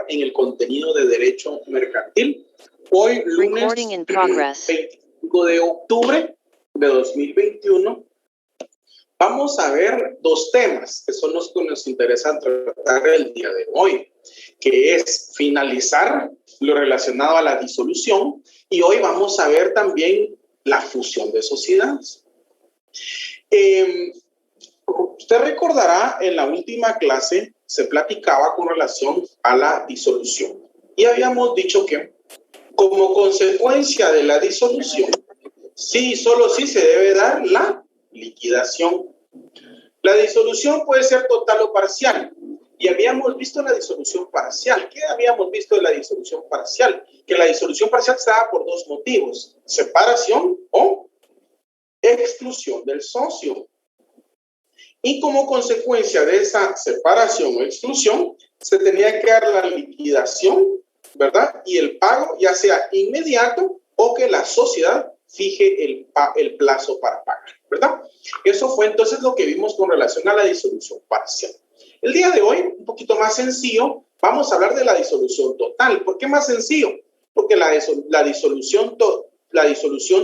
en el contenido de Derecho Mercantil. Hoy, lunes 25 de octubre de 2021, vamos a ver dos temas que son los que nos interesan tratar el día de hoy, que es finalizar lo relacionado a la disolución, y hoy vamos a ver también la fusión de sociedades. Usted recordará, en la última clase se platicaba con relación a la disolución y habíamos dicho que como consecuencia de la disolución, sí, solo sí se debe dar la liquidación. La disolución puede ser total o parcial. Y habíamos visto la disolución parcial. ¿Qué habíamos visto de la disolución parcial? Que la disolución parcial se da por dos motivos: separación o exclusión del socio. Y como consecuencia de esa separación o exclusión, se tenía que dar la liquidación, ¿verdad? Y el pago, ya sea inmediato o que la sociedad fije el plazo para pagar, ¿verdad? Eso fue entonces lo que vimos con relación a la disolución parcial. El día de hoy, un poquito más sencillo, vamos a hablar de la disolución total. ¿Por qué más sencillo? Porque la disolución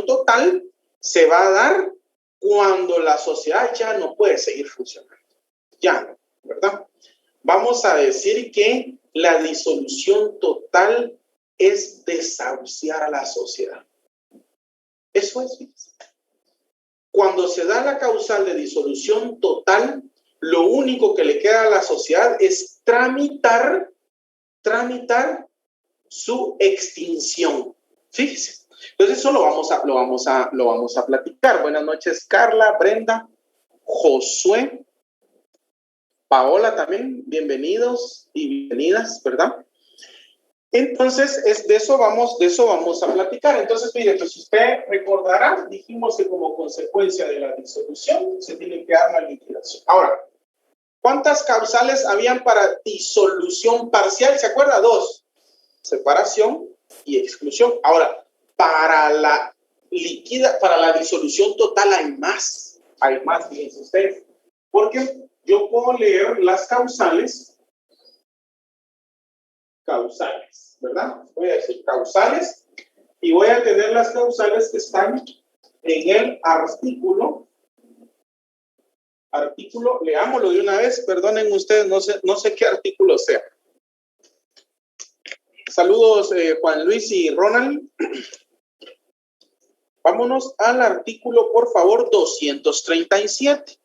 total se va a dar cuando la sociedad ya no puede seguir funcionando. Ya no, ¿verdad? Vamos a decir que la disolución total es desahuciar a la sociedad. Eso es. Cuando se da la causal de disolución total, lo único que le queda a la sociedad es tramitar su extinción. Fíjese. Entonces eso lo vamos a platicar. Buenas noches, Carla, Brenda, Josué, Paola también, bienvenidos y bienvenidas, ¿verdad? Entonces, de eso vamos a platicar. Entonces, mire, pues usted recordará, dijimos que como consecuencia de la disolución se tiene que dar la liquidación. Ahora, ¿cuántas causales habían para disolución parcial? ¿Se acuerda? 2, separación y exclusión. Ahora, para la disolución total hay más, fíjense ustedes, porque yo puedo leer las causales, ¿verdad? Voy a decir causales y voy a tener las causales que están en el artículo, leámoslo de una vez, perdonen ustedes, no sé qué artículo sea. Saludos Juan Luis y Ronald. Vámonos al artículo, por favor, 237.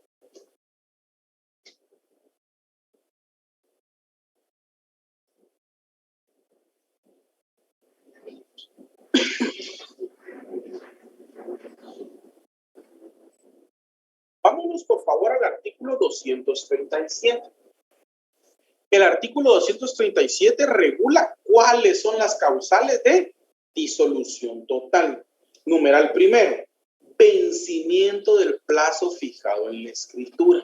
Vámonos, por favor, al artículo 237. El artículo 237 regula cuáles son las causales de disolución total. Numeral primero, vencimiento del plazo fijado en la escritura.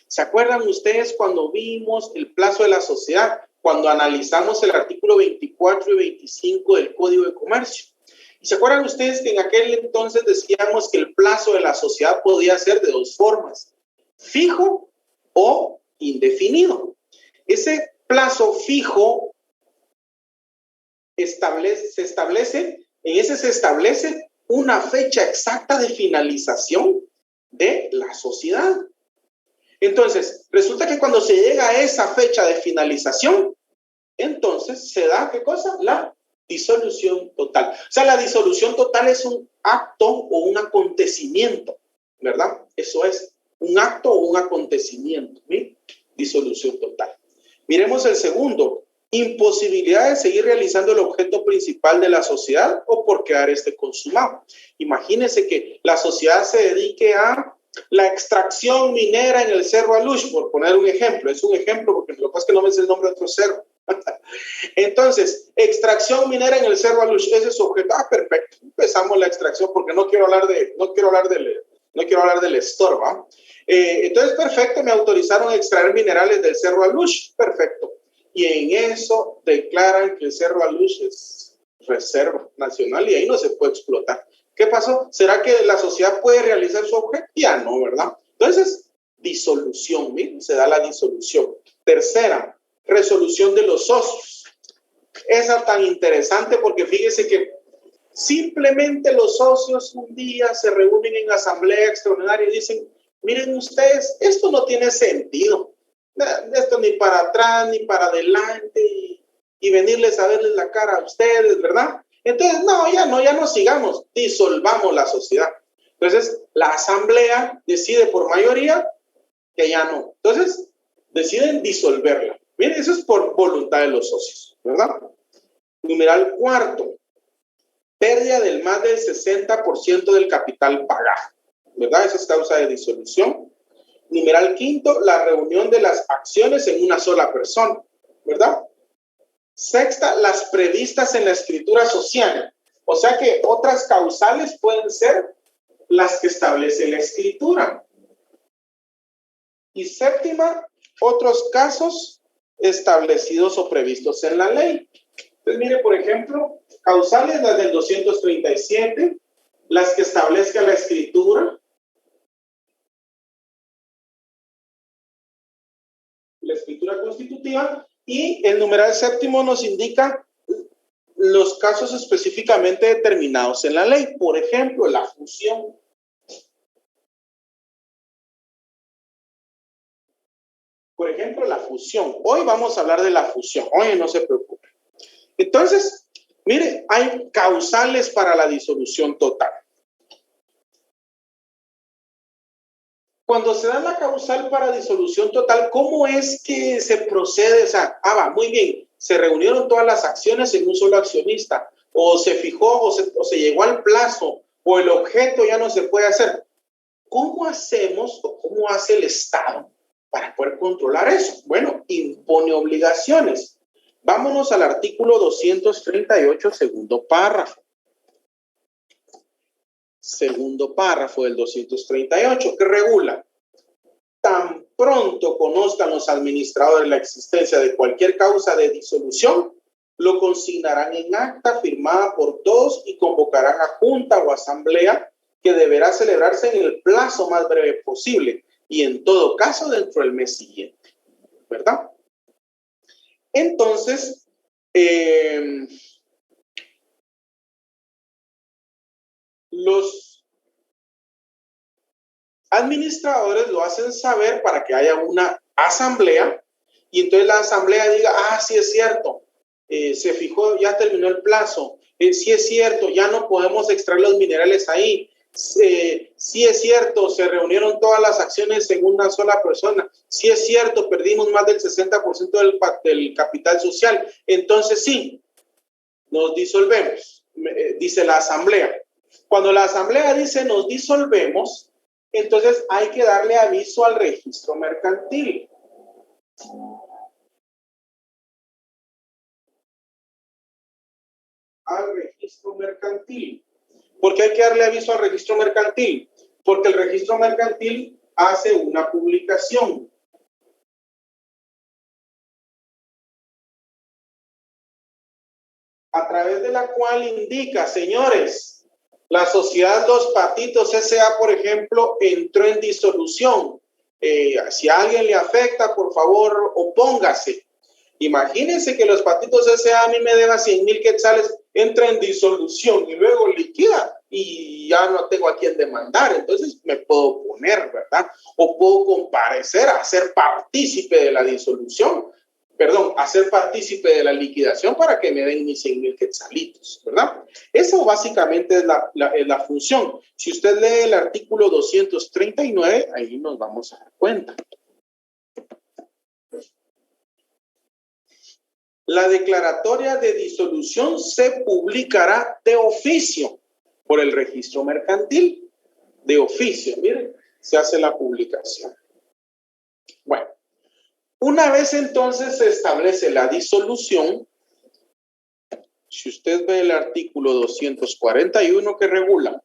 ¿Se acuerdan ustedes cuando vimos el plazo de la sociedad? Cuando analizamos el artículo 24 y 25 del Código de Comercio. ¿Y se acuerdan ustedes que en aquel entonces decíamos que el plazo de la sociedad podía ser de dos formas: fijo o indefinido? Ese plazo fijo se establece una fecha exacta de finalización de la sociedad. Entonces, resulta que cuando se llega a esa fecha de finalización, entonces se da, ¿qué cosa? La disolución total. O sea, la disolución total es un acto o un acontecimiento, ¿verdad? Eso es, un acto o un acontecimiento, ¿sí? Disolución total. Miremos el segundo: imposibilidad de seguir realizando el objeto principal de la sociedad o por quedar consumado. Imagínense que la sociedad se dedique a la extracción minera en el Cerro Alush, por poner un ejemplo. Es un ejemplo porque lo que pasa es que no me sé el nombre de otro cerro. Entonces, extracción minera en el Cerro Alush, ese es su objeto. Perfecto. Empezamos la extracción porque no quiero hablar del estorbo. Entonces, perfecto, me autorizaron a extraer minerales del Cerro Alush. Perfecto. Y en eso declaran que el Cerro Alush es reserva nacional y ahí no se puede explotar. ¿Qué pasó? ¿Será que la sociedad puede realizar su objeto? Ya no, ¿verdad? Entonces, disolución, ¿sí? Se da la disolución. Tercera, resolución de los socios. esa tan interesante porque fíjese que simplemente los socios un día se reúnen en asamblea extraordinaria y dicen, miren ustedes, esto no tiene sentido. Esto ni para atrás ni para adelante y venirles a verles la cara a ustedes, ¿verdad? Entonces, ya no sigamos, disolvamos la sociedad. Entonces, la asamblea decide por mayoría que ya no. Entonces, deciden disolverla. Miren, eso es por voluntad de los socios, ¿verdad? Numeral cuarto, pérdida del más del 60% del capital pagado, ¿verdad? Esa es causa de disolución. Numeral quinto, la reunión de las acciones en una sola persona, ¿verdad? Sexta, las previstas en la escritura social. O sea que otras causales pueden ser las que establece la escritura. Y séptima, otros casos establecidos o previstos en la ley. Entonces, mire, por ejemplo, causales las del 237, las que establezca la escritura, la escritura constitutiva, y el numeral séptimo nos indica los casos específicamente determinados en la ley. Por ejemplo, la fusión. Por ejemplo, la fusión. Hoy vamos a hablar de la fusión. Oye, no se preocupe. Entonces, mire, hay causales para la disolución total. Cuando se da la causal para disolución total, ¿cómo es que se procede? O sea, va, muy bien, se reunieron todas las acciones en un solo accionista, o se fijó, o se llegó al plazo, o el objeto ya no se puede hacer. ¿Cómo hacemos o cómo hace el Estado para poder controlar eso? Bueno, impone obligaciones. Vámonos al artículo 238, segundo párrafo. Segundo párrafo del 238, que regula: tan pronto conozcan los administradores la existencia de cualquier causa de disolución, lo consignarán en acta firmada por todos y convocarán a junta o asamblea que deberá celebrarse en el plazo más breve posible y en todo caso dentro del mes siguiente, ¿verdad? Entonces, los administradores lo hacen saber para que haya una asamblea y entonces la asamblea diga, sí es cierto, se fijó, ya terminó el plazo, sí es cierto, ya no podemos extraer los minerales ahí, sí es cierto, se reunieron todas las acciones en una sola persona, sí es cierto, perdimos más del 60% del capital social, entonces sí, nos disolvemos, dice la asamblea. Cuando la asamblea dice nos disolvemos, entonces hay que darle aviso al registro mercantil. Al registro mercantil. ¿Por qué hay que darle aviso al registro mercantil? Porque el registro mercantil hace una publicación. A través de la cual indica, señores, la sociedad Los Patitos S.A., por ejemplo, entró en disolución. Si a alguien le afecta, por favor, opóngase. Imagínense que Los Patitos S.A. a mí me deba 100,000 quetzales, entra en disolución y luego liquida y ya no tengo a quién demandar. Entonces me puedo oponer, ¿verdad? O puedo comparecer a ser partícipe de la disolución. Perdón, hacer partícipe de la liquidación para que me den mis 100,000 quetzalitos, ¿verdad? Eso básicamente es la función. Si usted lee el artículo 239, ahí nos vamos a dar cuenta. La declaratoria de disolución se publicará de oficio por el registro mercantil. De oficio, miren, se hace la publicación. Bueno. Una vez entonces se establece la disolución, si usted ve el artículo 241 que regula,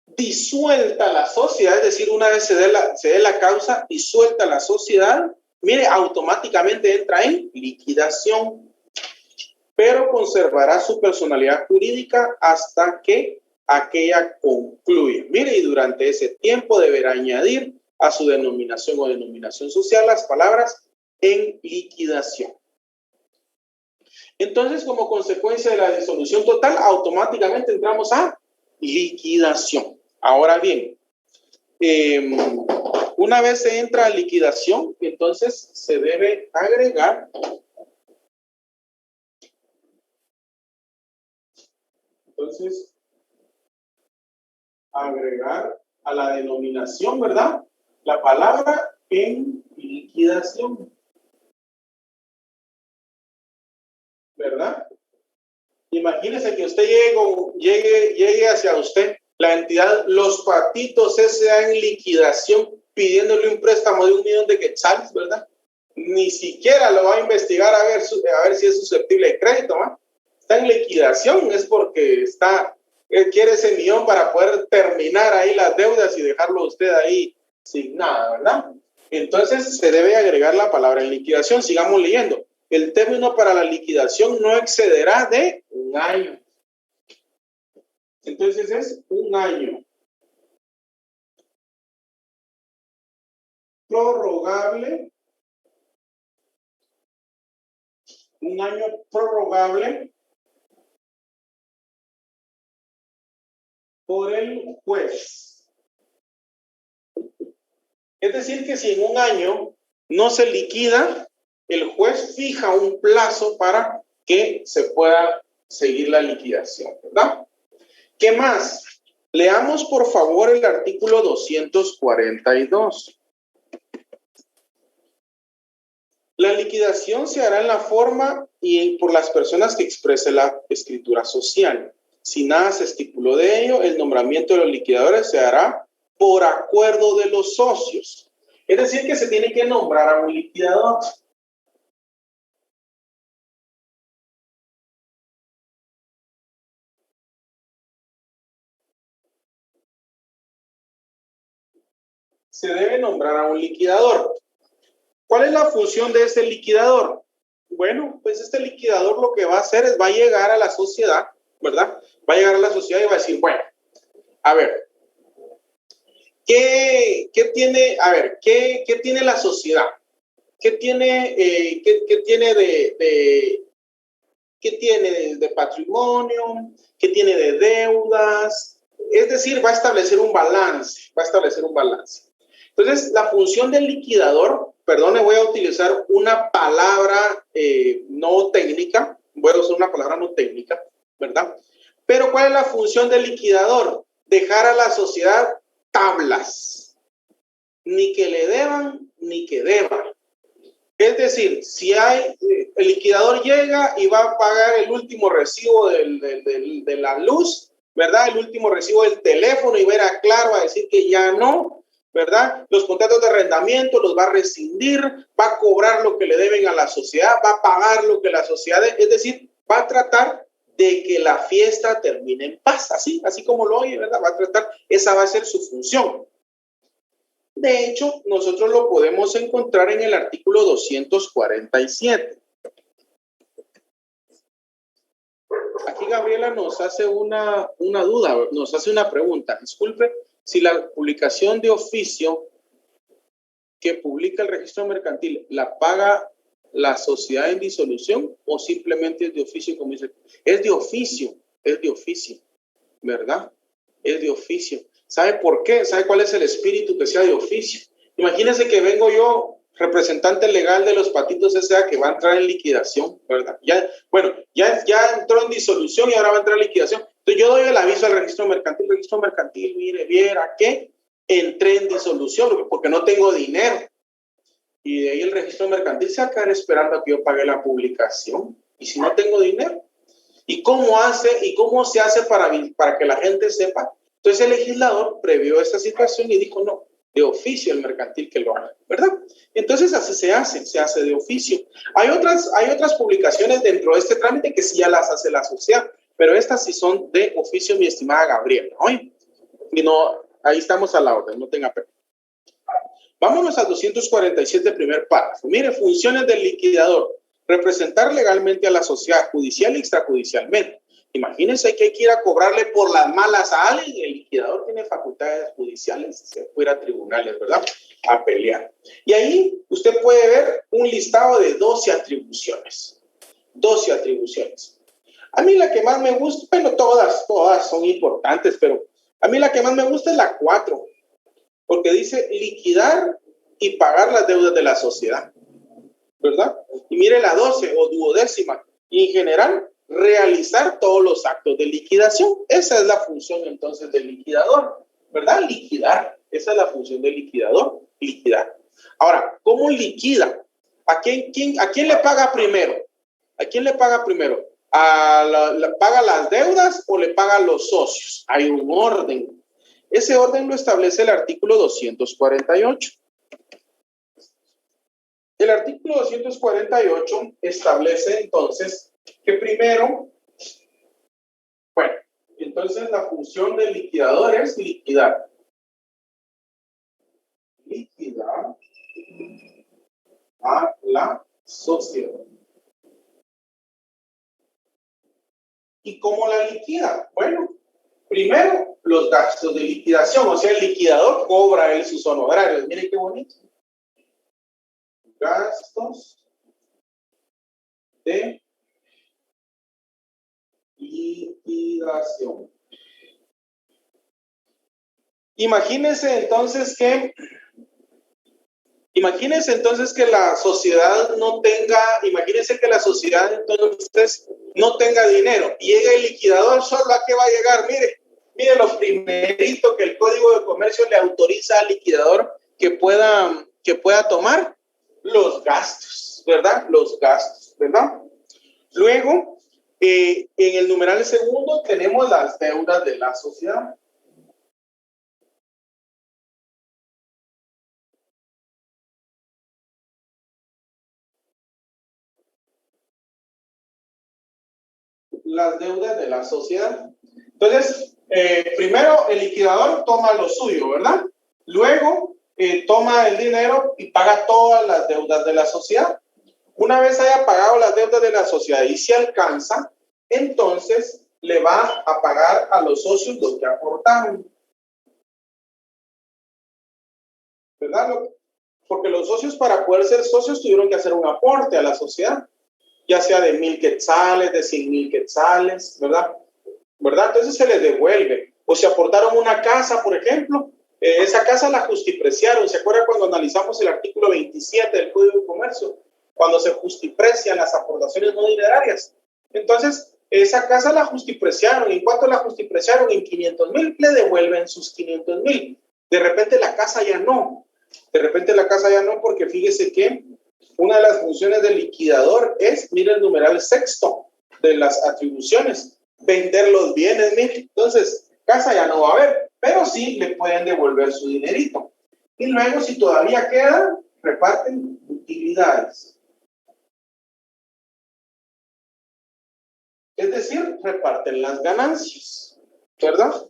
disuelta la sociedad, es decir, una vez se dé la causa, disuelta la sociedad, mire, automáticamente entra en liquidación, pero conservará su personalidad jurídica hasta que aquella concluya. Mire, y durante ese tiempo deberá añadir a su denominación o denominación social las palabras en liquidación. Entonces, como consecuencia de la disolución total, automáticamente entramos a liquidación. Ahora bien, una vez se entra a liquidación, entonces se debe agregar a la denominación, ¿verdad? La palabra en liquidación, ¿verdad? Imagínese que usted llegue hacia usted la entidad Los Patitos S.A. en liquidación pidiéndole un préstamo de 1 millón de quetzales, ¿verdad? Ni siquiera lo va a investigar a ver si es susceptible de crédito, ¿va? Está en liquidación, es porque él quiere ese millón para poder terminar ahí las deudas y dejarlo usted ahí sin nada, ¿verdad? Entonces se debe agregar la palabra en liquidación. Sigamos leyendo. El término para la liquidación no excederá de 1 año. Entonces es 1 año. Prorrogable. 1 año prorrogable por el juez. Es decir, que si en 1 año no se liquida, el juez fija un plazo para que se pueda seguir la liquidación, ¿verdad? ¿Qué más? Leamos, por favor, el artículo 242. La liquidación se hará en la forma y por las personas que exprese la escritura social. Si nada se estipuló de ello, el nombramiento de los liquidadores se hará por acuerdo de los socios. Es decir, que se tiene que nombrar a un liquidador. Se debe nombrar a un liquidador. ¿Cuál es la función de ese liquidador? Bueno, pues este liquidador lo que va a hacer es va a llegar a la sociedad, ¿verdad? Va a llegar a la sociedad y va a decir, bueno, a ver, ¿qué tiene la sociedad? ¿Qué tiene, qué tiene de patrimonio? ¿Qué tiene de deudas? Es decir, va a establecer un balance, Entonces, la función del liquidador, perdón, voy a utilizar una palabra no técnica, ¿verdad? Pero ¿cuál es la función del liquidador? Dejar a la sociedad tablas, ni que le deban, ni que deban. Es decir, si el liquidador llega y va a pagar el último recibo de la luz, ¿verdad? El último recibo del teléfono y verá claro a decir que ya no, ¿verdad? Los contratos de arrendamiento los va a rescindir, va a cobrar lo que le deben a la sociedad, va a pagar lo que la sociedad, es decir, va a tratar de que la fiesta termine en paz, así como lo oye, ¿verdad? Esa va a ser su función. De hecho, nosotros lo podemos encontrar en el artículo 247. Aquí Gabriela nos hace una duda, nos hace una pregunta. Disculpe, si la publicación de oficio que publica el registro mercantil la paga la sociedad en disolución o simplemente es de oficio, como dice. Es de oficio, ¿verdad? Es de oficio. ¿Sabe por qué? ¿Sabe cuál es el espíritu que sea de oficio? Imagínense que vengo yo, representante legal de Los Patitos S.A., que va a entrar en liquidación, ¿verdad? Ya entró en disolución y ahora va a entrar en liquidación. Entonces yo doy el aviso al registro mercantil, mire, viera que entré en disolución porque no tengo dinero. Y de ahí el registro mercantil se va a quedar esperando a que yo pague la publicación. ¿Y si no tengo dinero? ¿Y cómo se hace para que la gente sepa? Entonces el legislador previó esta situación y dijo, no, de oficio el mercantil que lo haga, ¿verdad? Entonces así se hace de oficio. Hay otras publicaciones dentro de este trámite que sí ya las hace la sociedad, pero estas sí son de oficio, mi estimada Gabriela, ¿no? Y no, ahí estamos a la orden, no tenga pena. Vámonos al 247, primer párrafo. Mire, funciones del liquidador. Representar legalmente a la sociedad, judicial y extrajudicialmente. Imagínense que hay que ir a cobrarle por las malas a alguien. El liquidador tiene facultades judiciales, se puede ir a tribunales, ¿verdad? A pelear. Y ahí usted puede ver un listado de 12 atribuciones. 12 atribuciones. A mí la que más me gusta, bueno, todas son importantes, pero a mí la que más me gusta es la 4, porque dice liquidar y pagar las deudas de la sociedad, ¿verdad? Y mire la 12 o duodécima, y en general, realizar todos los actos de liquidación. Esa es la función entonces del liquidador, ¿verdad? Liquidar. Esa es la función del liquidador, liquidar. Ahora, ¿cómo liquida? ¿A quién le paga primero? ¿A quién le paga primero? ¿Paga las deudas o le paga a los socios? Hay un orden. Ese orden lo establece el artículo 248. El artículo 248 establece entonces que primero, bueno, entonces la función del liquidador es liquidar. Liquidar a la sociedad. ¿Y cómo la liquida? Bueno, primero los gastos de liquidación, o sea, el liquidador cobra él sus honorarios. Miren qué bonito. Gastos de liquidación. Imagínense entonces que la sociedad no tenga, imagínense que la sociedad entonces no tenga dinero y llega el liquidador, ¿solo a qué va a llegar? Mire lo primerito que el Código de Comercio le autoriza al liquidador que pueda tomar los gastos, ¿verdad? Los gastos, ¿verdad? Luego, en el numeral segundo tenemos las deudas de la sociedad. Las deudas de la sociedad. Entonces, primero el liquidador toma lo suyo, ¿verdad? Luego toma el dinero y paga todas las deudas de la sociedad. Una vez haya pagado las deudas de la sociedad y se alcanza, entonces le va a pagar a los socios lo que aportaron. ¿Verdad? Porque los socios, para poder ser socios, tuvieron que hacer un aporte a la sociedad, ya sea de 1,000 quetzales, de 100,000 quetzales, ¿verdad? Entonces se les devuelve. O si aportaron una casa, por ejemplo, esa casa la justipreciaron. ¿Se acuerdan cuando analizamos el artículo 27 del Código de Comercio? Cuando se justiprecian las aportaciones no dinerarias. Entonces, esa casa la justipreciaron. ¿En cuánto la justipreciaron? En 500,000. Le devuelven sus 500,000. De repente la casa ya no. Porque fíjese que una de las funciones del liquidador es, mire el numeral sexto de las atribuciones, vender los bienes, mire. Entonces, casa ya no va a haber, pero sí le pueden devolver su dinerito. Y luego, si todavía queda, reparten utilidades. Es decir, reparten las ganancias, ¿verdad?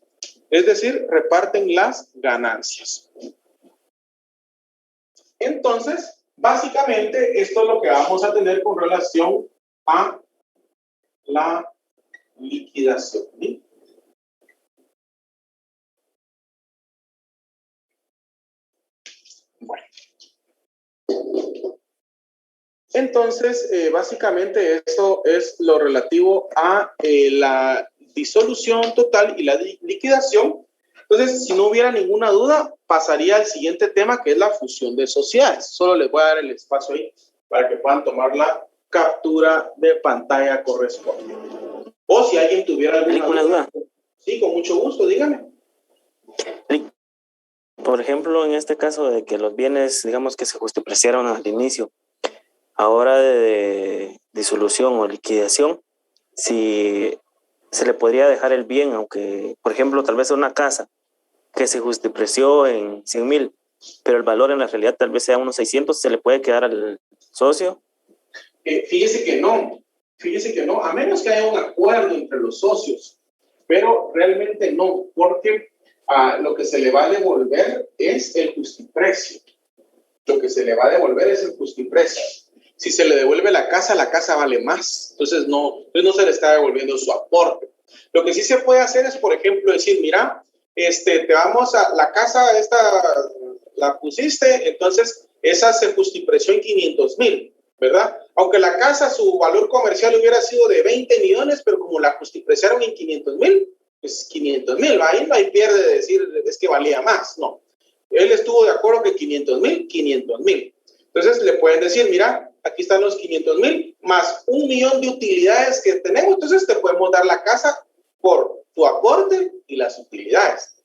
Entonces, básicamente, esto es lo que vamos a tener con relación a la liquidación. ¿Sí? Bueno. Entonces, básicamente esto es lo relativo a la disolución total y la liquidación. Entonces, si no hubiera ninguna duda, pasaría al siguiente tema, que es la fusión de sociedades. Solo les voy a dar el espacio ahí para que puedan tomar la captura de pantalla correspondiente. O si alguien tuviera alguna duda. Sí, con mucho gusto, dígame. Por ejemplo, en este caso de que los bienes, digamos que se justipreciaron al inicio, ahora de disolución o liquidación, si se le podría dejar el bien, aunque, por ejemplo, tal vez una casa que se justipreció en 100,000, pero el valor en la realidad tal vez sea unos 600, ¿se le puede quedar al socio? Fíjese que no, a menos que haya un acuerdo entre los socios, pero realmente no, porque lo que se le va a devolver es el justiprecio. Si se le devuelve la casa vale más, entonces no se le está devolviendo su aporte. Lo que sí se puede hacer es, por ejemplo, decir, mira, te vamos a la casa esta, la pusiste, entonces esa se justipreció en 500,000. ¿verdad? Aunque la casa, su valor comercial hubiera sido de 20 millones, pero como la justipreciaron en 500,000, pues 500,000, ahí no hay pierde de decir es que valía más, no. Él estuvo de acuerdo que 500,000, 500,000. Entonces le pueden decir, mira, aquí están los 500,000 más 1,000,000 de utilidades que tenemos, entonces te podemos dar la casa por tu aporte y las utilidades,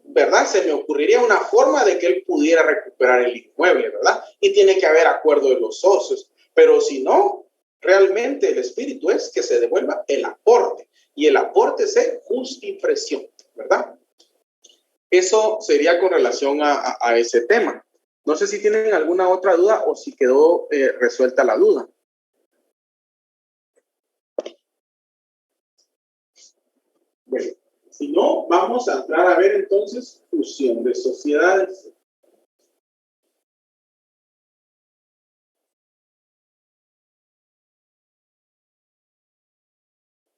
¿verdad? Se me ocurriría una forma de que él pudiera recuperar el inmueble, ¿verdad? Y tiene que haber acuerdo de los socios, pero si no, realmente el espíritu es que se devuelva el aporte y el aporte es justipresión, ¿verdad? Eso sería con relación a ese tema. No sé si tienen alguna otra duda o si quedó resuelta la duda. Bueno, si no, vamos a entrar a ver entonces fusión de sociedades.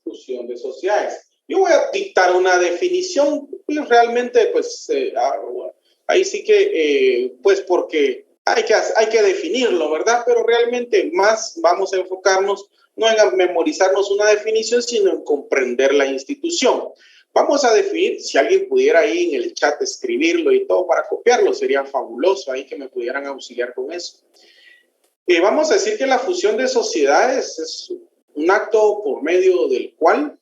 Fusión de sociedades. Yo voy a dictar una definición, pues, realmente, pues, ahí sí que, pues, porque hay que definirlo, ¿verdad? Pero realmente más vamos a enfocarnos no en memorizarnos una definición, sino en comprender la institución. Vamos a definir, si alguien pudiera ahí en el chat escribirlo y todo para copiarlo, sería fabuloso ahí que me pudieran auxiliar con eso. Vamos a decir que la fusión de sociedades es un acto por medio del cual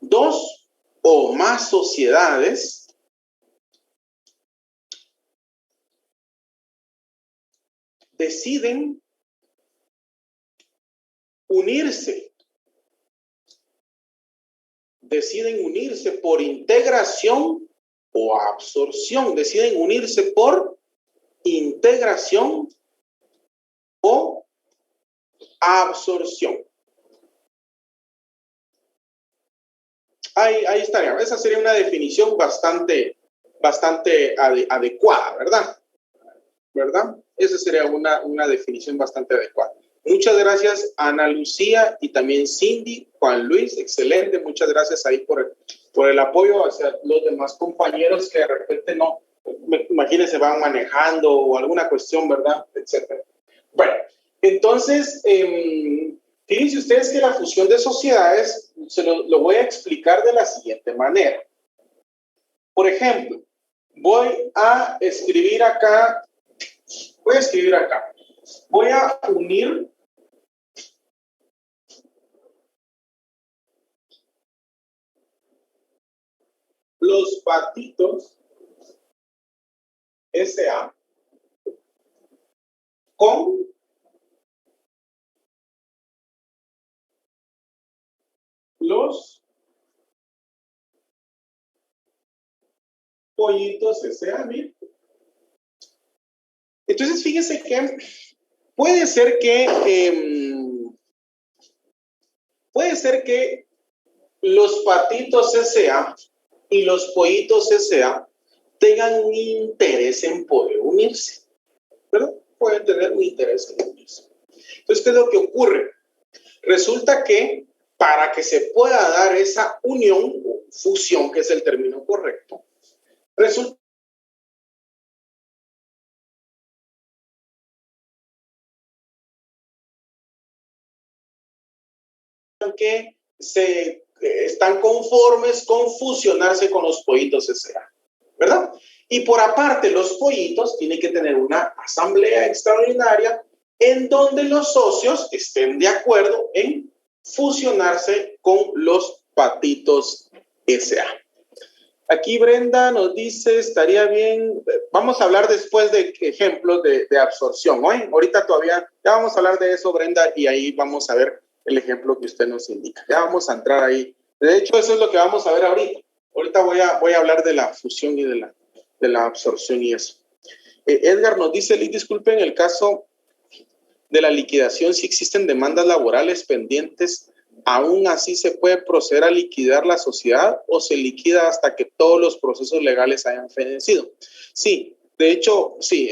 dos o más sociedades deciden unirse por integración o absorción, deciden unirse por integración o absorción. Ahí estaría. Esa sería una definición bastante adecuada, ¿verdad? Esa sería una definición bastante adecuada. Muchas gracias, Ana Lucía, y también Cindy, Juan Luis, excelente. Muchas gracias ahí por el apoyo hacia los demás compañeros que de repente no, imagínense, van manejando o alguna cuestión, ¿verdad? Etcétera. Bueno, entonces, fíjense ustedes que la fusión de sociedades se lo voy a explicar de la siguiente manera. Por ejemplo, voy a escribir acá, voy a unir los patitos S.A. con los pollitos S.A. Entonces, fíjense que puede ser que los patitos S.A. y los pollitos S.A. tengan un interés en poder unirse, ¿verdad? Pueden tener un interés en unirse. Entonces, ¿qué es lo que ocurre? Resulta que para que se pueda dar esa unión o fusión, que es el término correcto, resulta que están conformes con fusionarse con los pollitos S.A., ¿verdad? Y por aparte, los pollitos tienen que tener una asamblea extraordinaria en donde los socios estén de acuerdo en fusionarse con los patitos S.A. Aquí Brenda nos dice, estaría bien, vamos a hablar después de ejemplos de absorción, ¿no? Ahorita todavía, ya vamos a hablar de eso, Brenda, y ahí vamos a ver el ejemplo que usted nos indica. Ya vamos a entrar ahí. De hecho, eso es lo que vamos a ver ahorita. Ahorita voy a hablar de la fusión y de la absorción y eso. Edgar nos dice, Liz, disculpe, en el caso de la liquidación, si existen demandas laborales pendientes, ¿aún así se puede proceder a liquidar la sociedad o se liquida hasta que todos los procesos legales hayan fenecido? Sí, de hecho, sí,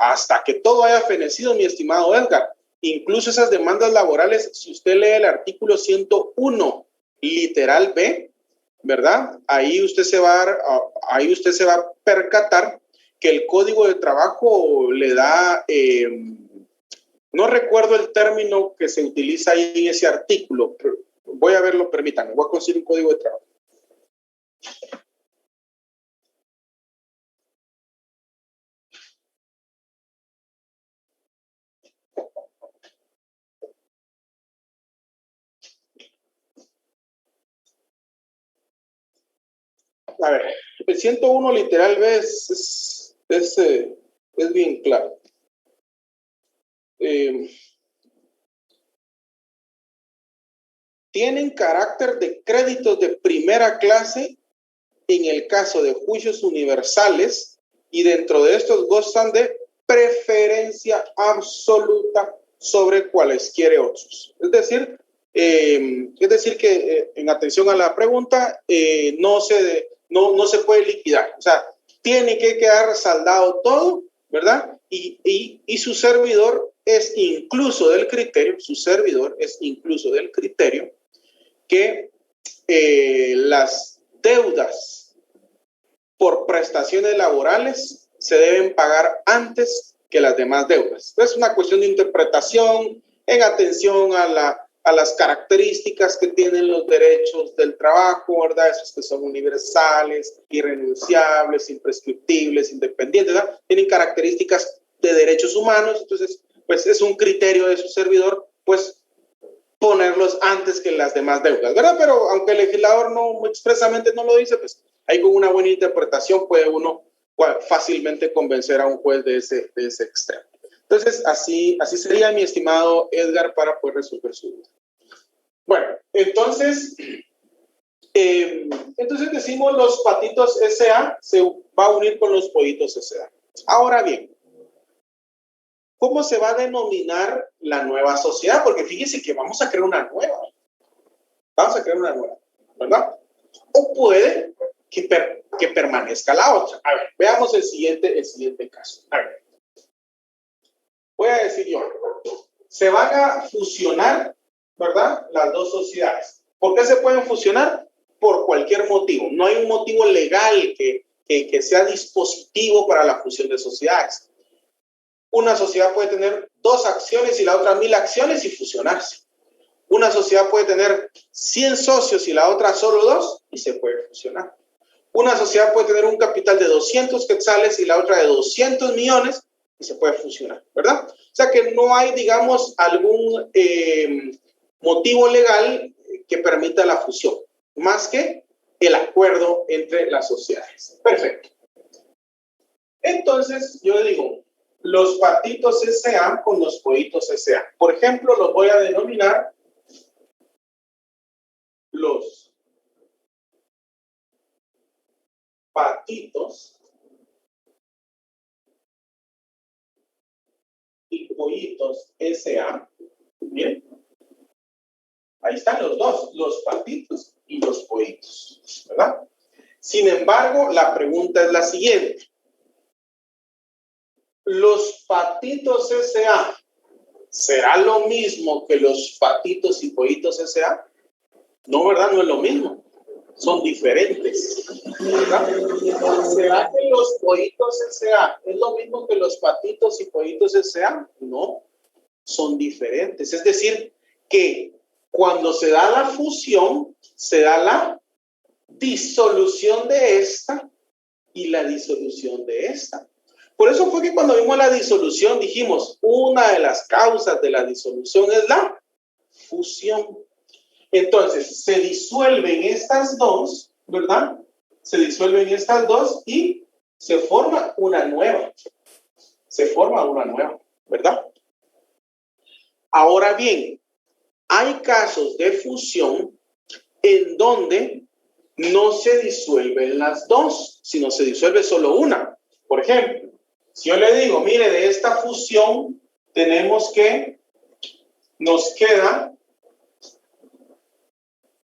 hasta que todo haya fenecido, mi estimado Edgar. Incluso esas demandas laborales, si usted lee el artículo 101, literal B, ¿verdad? Ahí usted se va a percatar que el código de trabajo le da, no recuerdo el término que se utiliza ahí en ese artículo, pero voy a verlo, permítanme, voy a conseguir un código de trabajo. A ver, el 101 literal es bien claro. Tienen carácter de créditos de primera clase en el caso de juicios universales y dentro de estos gozan de preferencia absoluta sobre cualesquiera otros. Es decir que en atención a la pregunta no se puede liquidar, o sea, tiene que quedar saldado todo, ¿verdad? Y su servidor es incluso del criterio, que las deudas por prestaciones laborales se deben pagar antes que las demás deudas. Es una cuestión de interpretación en atención a las características que tienen los derechos del trabajo, ¿verdad? Esos que son universales, irrenunciables, imprescriptibles, independientes, ¿verdad? Tienen características de derechos humanos, entonces, pues es un criterio de su servidor, pues ponerlos antes que las demás deudas, ¿verdad? Pero aunque el legislador no expresamente no lo dice, pues ahí con una buena interpretación puede uno fácilmente convencer a un juez de ese extremo. Entonces, así sería, mi estimado Edgar, para poder resolver su duda. Bueno, entonces decimos los patitos SA se va a unir con los pollitos SA. Ahora bien, ¿cómo se va a denominar la nueva sociedad? Porque fíjense que vamos a crear una nueva. ¿Verdad? O puede que permanezca la otra. A ver, veamos el siguiente caso. A ver. Voy a decir yo, se van a fusionar, ¿verdad? Las dos sociedades. ¿Por qué se pueden fusionar? Por cualquier motivo. No hay un motivo legal que sea dispositivo para la fusión de sociedades. Una sociedad puede tener 2 acciones y la otra 1000 acciones y fusionarse. Una sociedad puede tener 100 socios y la otra solo 2 y se puede fusionar. Una sociedad puede tener un capital de 200 quetzales y la otra de 200 millones y se puede fusionar, ¿verdad? O sea que no hay, digamos, algún motivo legal que permita la fusión, más que el acuerdo entre las sociedades. Perfecto. Entonces, yo digo, los patitos SA con los pollitos SA. Por ejemplo, los voy a denominar los patitos y pollitos SA. Bien. Ahí están los dos, los patitos y los pollitos, ¿verdad? Sin embargo, la pregunta es la siguiente. ¿Los patitos SA será lo mismo que los patitos y pollitos SA? No, ¿verdad? No es lo mismo. Son diferentes, ¿verdad? ¿Será que los pollitos SA es lo mismo que los patitos y pollitos SA? No, son diferentes. Es decir, que cuando se da la fusión, se da la disolución de esta y la disolución de esta. Por eso fue que cuando vimos la disolución dijimos, una de las causas de la disolución es la fusión. Entonces, se disuelven estas dos, ¿verdad? Se disuelven estas dos y se forma una nueva. ¿Verdad? Ahora bien, hay casos de fusión en donde no se disuelven las dos, sino se disuelve solo una. Por ejemplo, si yo le digo, mire, de esta fusión tenemos que, nos queda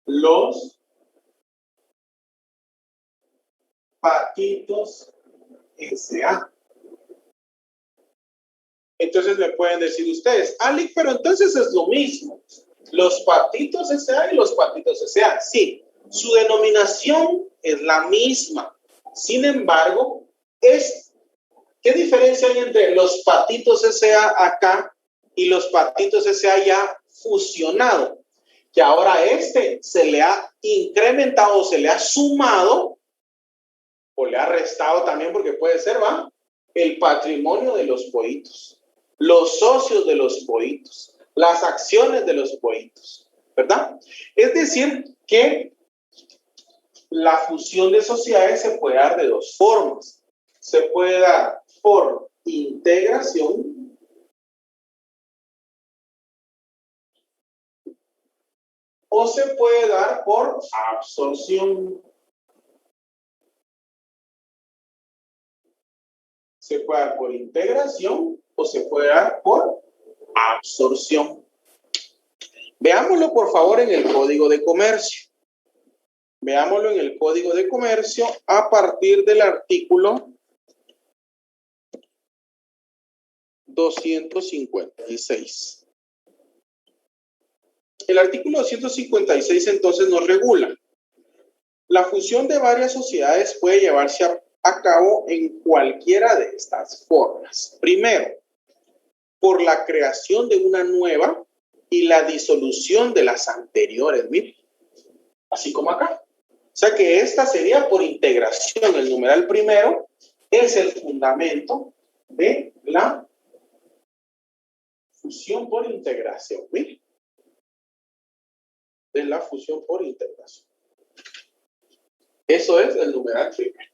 los patitos SA. Entonces me pueden decir ustedes, Ali, pero entonces es lo mismo. Los patitos SA y los patitos SA. Sí, su denominación es la misma. Sin embargo, es ¿Qué diferencia hay entre los Patitos S.A. acá y los Patitos S.A. ya fusionado? Que ahora se le ha incrementado, se le ha sumado, o le ha restado también, porque puede ser, ¿va? El patrimonio de los pollitos, los socios de los pollitos, las acciones de los pollitos, ¿verdad? Es decir, que la fusión de sociedades se puede dar de dos formas. Se puede dar por integración o se puede dar por absorción. Se puede dar por integración o se puede dar por absorción. Veámoslo, por favor, en el Código de Comercio. Veámoslo en el Código de Comercio a partir del artículo 256. El artículo 256 entonces nos regula. La fusión de varias sociedades puede llevarse a cabo en cualquiera de estas formas. Primero, por la creación de una nueva y la disolución de las anteriores, miren, así como acá. O sea que esta sería por integración. El numeral primero es el fundamento de la fusión por integración, miren. De la fusión por integración. Eso es el numeral primero.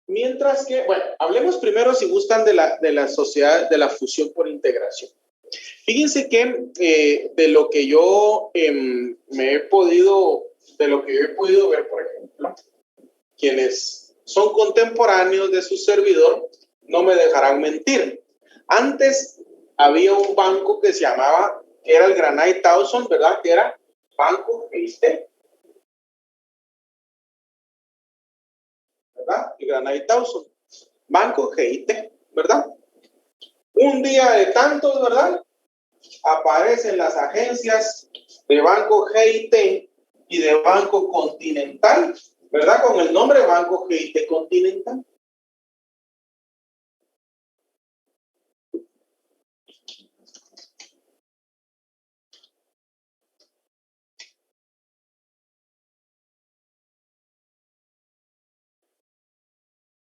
Mientras que, bueno, hablemos primero, si gustan, de la sociedad, de la fusión por integración. Fíjense que de lo que yo de lo que yo he podido ver, por ejemplo, quienes son contemporáneos de su servidor no me dejarán mentir. Antes había un banco que se llamaba, que era el Granite Towson, ¿verdad? Que era Banco GIT, ¿verdad? El Granite Towson, Banco GIT, ¿verdad? Un día de tantos, ¿verdad? Aparecen las agencias de Banco GIT y de Banco Continental, ¿verdad? Con el nombre Banco GIT Continental.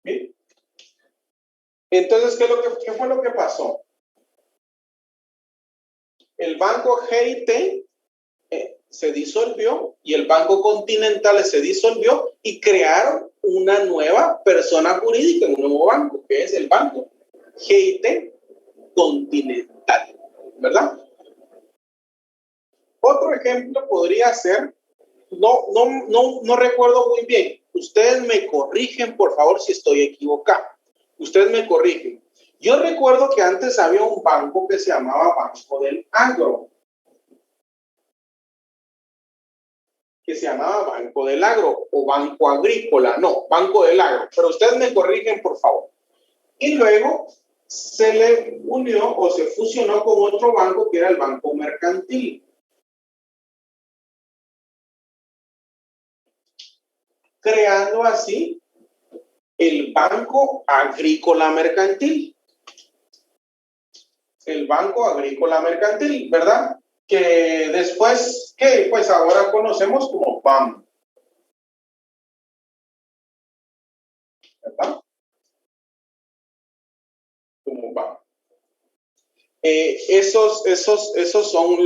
¿Bien? Entonces, ¿qué fue lo que pasó? El Banco GIT se disolvió y el Banco Continental se disolvió y crearon una nueva persona jurídica, un nuevo banco, que es el Banco GIT Continental, ¿verdad? Otro ejemplo podría ser, no recuerdo muy bien, ustedes me corrigen, por favor, si estoy equivocado. Ustedes me corrigen. Yo recuerdo que antes había un banco que se llamaba Banco del Agro. Que se llamaba Banco del Agro o Banco Agrícola. No, Banco del Agro. Pero ustedes me corrigen, por favor. Y luego se le unió o se fusionó con otro banco que era el Banco Mercantil. Creando así el Banco Agrícola Mercantil. El Banco Agrícola Mercantil, ¿verdad? Que después, que pues ahora conocemos como BAM. ¿Verdad? Como BAM. Esos son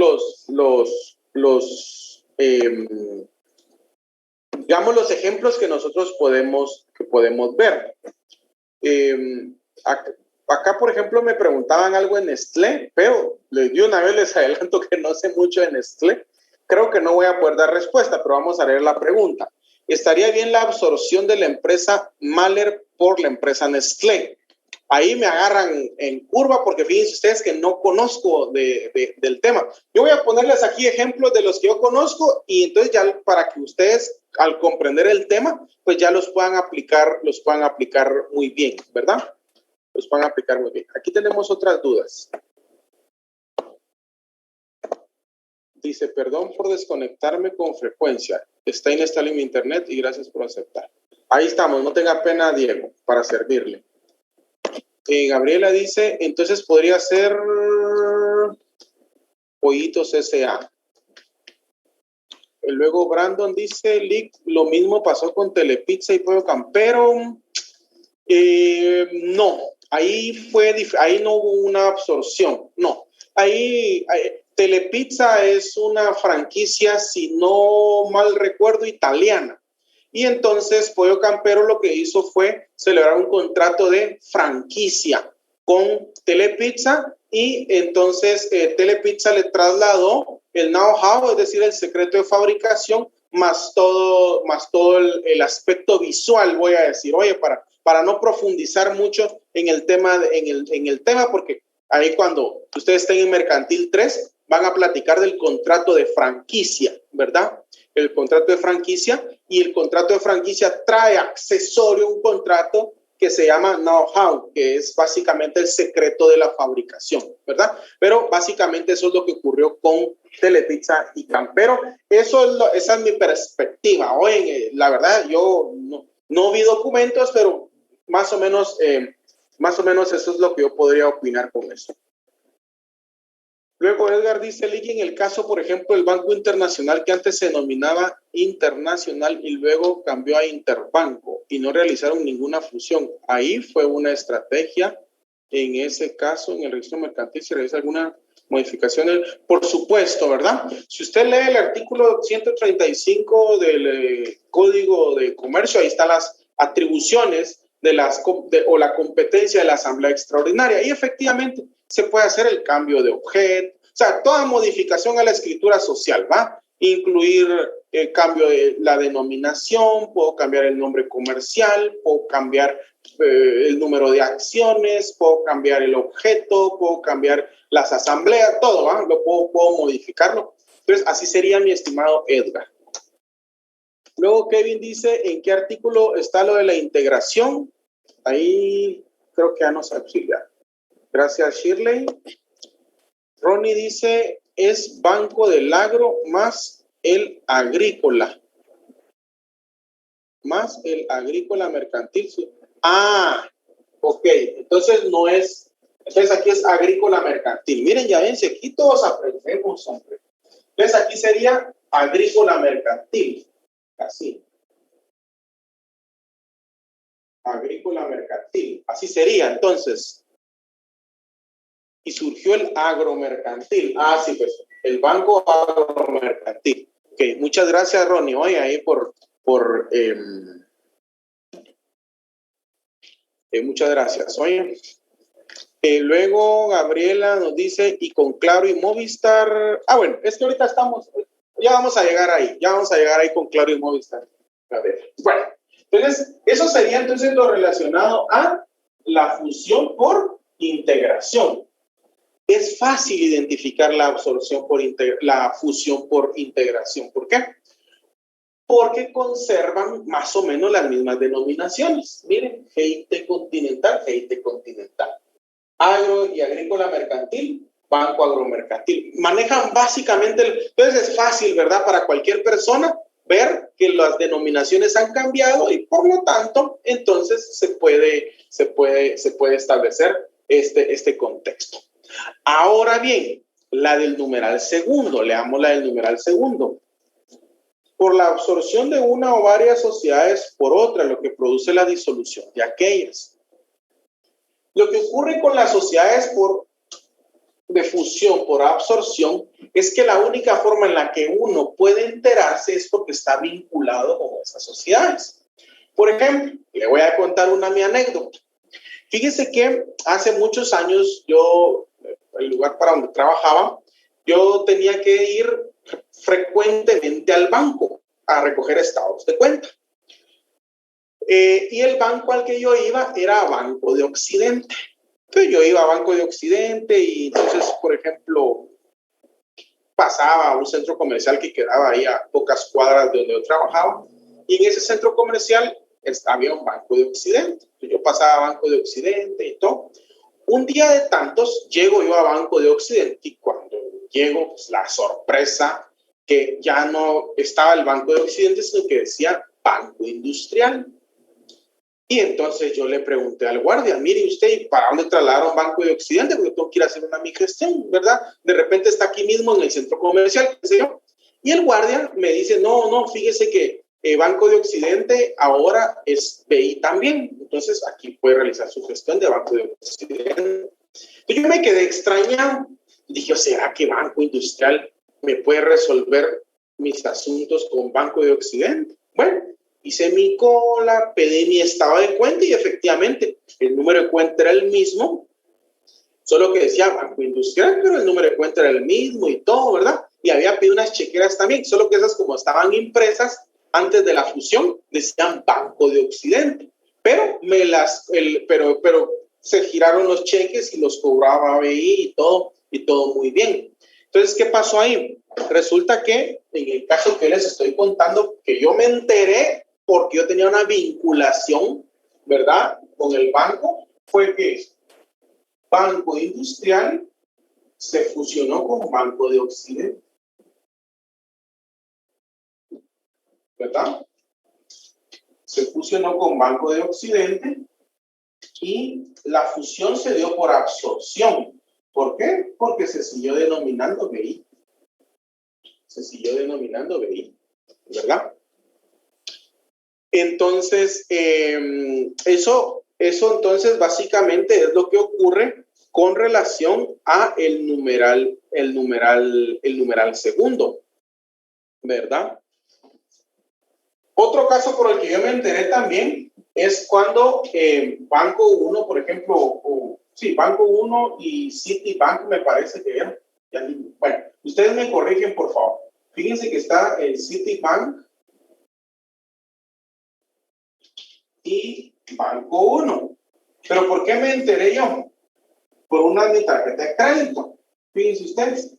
digamos, los ejemplos que nosotros podemos ver. Acá, por ejemplo, me preguntaban algo en Nestlé, pero de una vez les adelanto que no sé mucho de Nestlé. Creo que no voy a poder dar respuesta, pero vamos a leer la pregunta. ¿Estaría bien la absorción de la empresa Mahler por la empresa Nestlé? Ahí me agarran en curva porque fíjense ustedes que no conozco del tema. Yo voy a ponerles aquí ejemplos de los que yo conozco y entonces ya para que ustedes al comprender el tema pues ya los puedan aplicar muy bien, ¿verdad? Los puedan aplicar muy bien. Aquí tenemos otras dudas. Dice, perdón por desconectarme con frecuencia. Está inestable mi internet y gracias por aceptar. Ahí estamos, no tenga pena, Diego, para servirle. Gabriela dice, entonces podría ser Pollitos S.A. Luego Brandon dice, Lick, lo mismo pasó con Telepizza y Pollo Campero. No, ahí no hubo una absorción, no. Ahí Telepizza es una franquicia, si no mal recuerdo, italiana. Y entonces Pollo Campero lo que hizo fue celebrar un contrato de franquicia con Telepizza y entonces Telepizza le trasladó el know-how, es decir, el secreto de fabricación, más todo el aspecto visual, voy a decir, oye, para no profundizar mucho en el tema, en el tema, porque ahí cuando ustedes estén en Mercantil 3 van a platicar del contrato de franquicia, ¿verdad? El contrato de franquicia, y el contrato de franquicia trae accesorio un contrato que se llama know-how, que es básicamente el secreto de la fabricación, ¿verdad? Pero básicamente eso es lo que ocurrió con Telepizza y Campero. Esa es mi perspectiva. Oye, la verdad, yo no vi documentos, pero más o menos eso es lo que yo podría opinar con eso. Luego Edgar dice, Lick, en el caso, por ejemplo, del Banco Internacional, que antes se denominaba Internacional y luego cambió a Interbanco y no realizaron ninguna fusión. Ahí fue una estrategia. En ese caso, en el registro mercantil, ¿se realiza alguna modificación? Por supuesto, ¿verdad? Si usted lee el artículo 135 del Código de Comercio, ahí están las atribuciones o la competencia de la Asamblea Extraordinaria. Y efectivamente, se puede hacer el cambio de objeto, o sea, toda modificación a la escritura social, ¿va? Incluir el cambio de la denominación, puedo cambiar el nombre comercial, puedo cambiar el número de acciones, puedo cambiar el objeto, puedo cambiar las asambleas, todo, ¿va? Puedo modificarlo. Entonces, así sería, mi estimado Edgar. Luego Kevin dice, ¿en qué artículo está lo de la integración? Ahí creo que ya nos auxilia. Gracias, Shirley. Ronnie dice, es Banco del Agro más el Agrícola. Más el Agrícola Mercantil. Ah, ok. Entonces no es, entonces aquí es Agrícola Mercantil. Miren, ya ven, si aquí todos aprendemos, hombre. Entonces aquí sería Agrícola Mercantil. Así. Agrícola Mercantil. Así sería, entonces. Y surgió el agromercantil. Ah, sí, pues, el banco agromercantil. Ok, muchas gracias, Ronnie, hoy ahí muchas gracias. Oye, luego Gabriela nos dice, y con Claro y Movistar. Ah, bueno, es que ahorita estamos, ya vamos a llegar ahí con Claro y Movistar. A ver, bueno, entonces, eso sería entonces lo relacionado a la fusión por integración. Es fácil identificar la la fusión por integración. ¿Por qué? Porque conservan más o menos las mismas denominaciones. Miren, GIT Continental, GIT Continental. Agro y Agrícola Mercantil, Banco Agromercantil. Manejan básicamente, entonces es fácil, ¿verdad? Para cualquier persona ver que las denominaciones han cambiado y por lo tanto, entonces se puede establecer este contexto. Ahora bien, la del numeral segundo, leamos la del numeral segundo. Por la absorción de una o varias sociedades por otra, lo que produce la disolución de aquellas. Lo que ocurre con las sociedades de fusión por absorción es que la única forma en la que uno puede enterarse es porque está vinculado con esas sociedades. Por ejemplo, le voy a contar mi anécdota. Fíjese que hace muchos años el lugar para donde trabajaba, yo tenía que ir frecuentemente al banco a recoger estados de cuenta. Y el banco al que yo iba era Banco de Occidente. Entonces yo iba a Banco de Occidente y entonces, por ejemplo, pasaba a un centro comercial que quedaba ahí a pocas cuadras de donde yo trabajaba. Y en ese centro comercial había un Banco de Occidente. Entonces yo pasaba a Banco de Occidente y todo. Un día de tantos llego yo a Banco de Occidente y cuando llego, pues, la sorpresa que ya no estaba el Banco de Occidente, sino que decía Banco Industrial. Y entonces yo le pregunté al guardia, mire usted, ¿y para dónde trasladaron Banco de Occidente? Porque tengo que ir a hacer una migраción, ¿verdad? De repente está aquí mismo en el centro comercial, qué sé yo. Y el guardia me dice, no, fíjese que Banco de Occidente ahora es BI también. Entonces aquí puede realizar su gestión de Banco de Occidente. Entonces yo me quedé extrañado. Dije, ¿será que Banco Industrial me puede resolver mis asuntos con Banco de Occidente? Bueno, hice mi cola, pedí mi estado de cuenta y efectivamente el número de cuenta era el mismo, solo que decía Banco Industrial, pero el número de cuenta era el mismo y todo, ¿verdad? Y había pedido unas chequeras también, solo que esas como estaban impresas antes de la fusión, decían Banco de Occidente. Pero pero se giraron los cheques y los cobraba BI y todo muy bien. Entonces, ¿qué pasó ahí? Resulta que en el caso que les estoy contando, que yo me enteré porque yo tenía una vinculación, ¿verdad?, con el banco, fue que Banco Industrial se fusionó con Banco de Occidente, ¿verdad? Se fusionó con Banco de Occidente y la fusión se dio por absorción. ¿Por qué? Porque se siguió denominando BI. Se siguió denominando BI, ¿verdad? Entonces, eso entonces básicamente es lo que ocurre con relación a el numeral segundo, ¿verdad? Otro caso por el que yo me enteré también es cuando Banco 1, por ejemplo, Banco 1 y Citibank me parece que eran. Bueno, ustedes me corrigen, por favor. Fíjense que está el Citibank y Banco 1. ¿Pero por qué me enteré yo? Por una de mi tarjeta de crédito. Fíjense ustedes.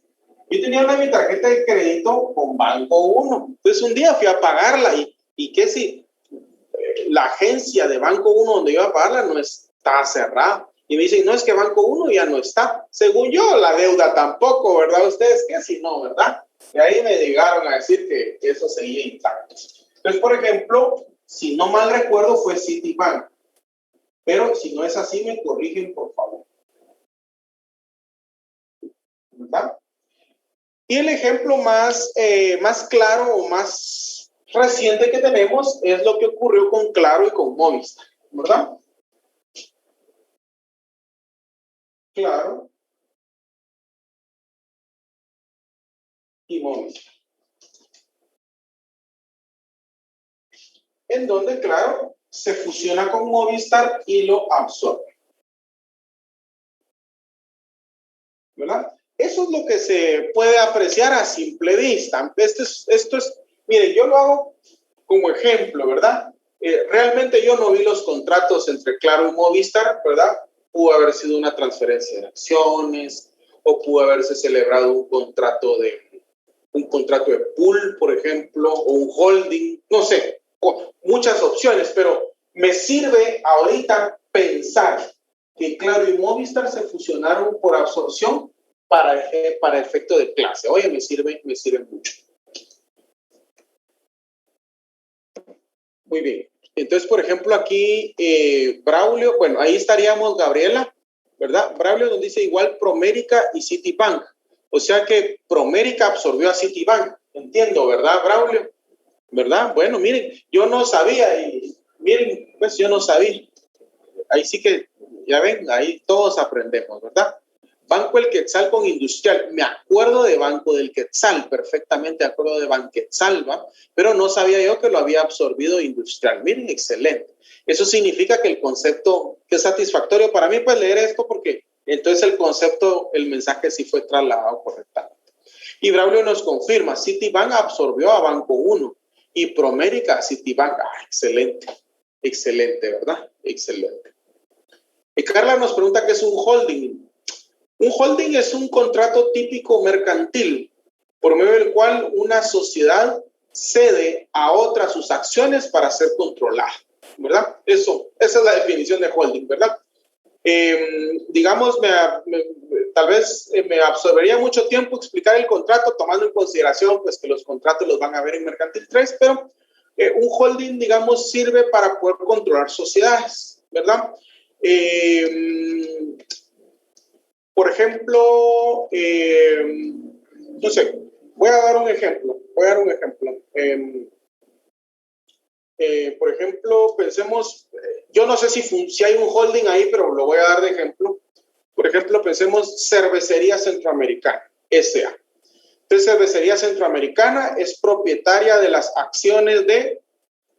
Yo tenía una de mi tarjeta de crédito con Banco 1. Entonces un día fui a pagarla y que si la agencia de Banco 1 donde iba a pagarla no está cerrada. Y me dicen, no, es que Banco 1 ya no está. Según yo, la deuda tampoco, ¿verdad? Ustedes que si no, ¿verdad? Y ahí me llegaron a decir que eso seguía intacto. Entonces, por ejemplo, si no mal recuerdo, fue Citibank. Pero si no es así, me corrigen, por favor. ¿Verdad? Y el ejemplo más claro o más reciente que tenemos es lo que ocurrió con Claro y con Movistar, ¿verdad? Claro y Movistar. En donde Claro se fusiona con Movistar y lo absorbe, ¿verdad? Eso es lo que se puede apreciar a simple vista. Esto es, mire, yo lo hago como ejemplo, ¿verdad? Realmente yo no vi los contratos entre Claro y Movistar, ¿verdad? Pudo haber sido una transferencia de acciones o pudo haberse celebrado un contrato de pool, por ejemplo, o un holding, no sé, muchas opciones, pero me sirve ahorita pensar que Claro y Movistar se fusionaron por absorción para efecto de clase. Oye, me sirve mucho. Muy bien. Entonces, por ejemplo, aquí Braulio, bueno, ahí estaríamos Gabriela, ¿verdad? Braulio nos dice igual Promérica y Citibank. O sea que Promérica absorbió a Citibank. Entiendo, ¿verdad, Braulio? ¿Verdad? Bueno, miren, yo no sabía y miren, pues yo no sabía. Ahí sí que, ya ven, ahí todos aprendemos, ¿verdad? Banco El Quetzal con Industrial. Me acuerdo de Banco del Quetzal, perfectamente de acuerdo de Banquetzal, ¿va? Pero no sabía yo que lo había absorbido Industrial. Miren, excelente. Eso significa que el concepto, que es satisfactorio para mí, pues leer esto porque entonces el concepto, el mensaje sí fue trasladado correctamente. Y Braulio nos confirma, Citibank absorbió a Banco 1 y Promérica a Citibank. Ah, excelente, excelente, ¿verdad? Excelente. Y Carla nos pregunta qué es un holding. Un holding es un contrato típico mercantil por medio del cual una sociedad cede a otra sus acciones para ser controlada, ¿verdad? Esa es la definición de holding, ¿verdad? Digamos, tal vez me absorbería mucho tiempo explicar el contrato, tomando en consideración pues, que los contratos los van a ver en Mercantil 3, pero un holding, digamos, sirve para poder controlar sociedades, ¿verdad? Por ejemplo, no sé, voy a dar un ejemplo. Por ejemplo, pensemos, yo no sé si hay un holding ahí, pero lo voy a dar de ejemplo. Por ejemplo, pensemos Cervecería Centroamericana, S.A. Entonces, Cervecería Centroamericana es propietaria de las acciones de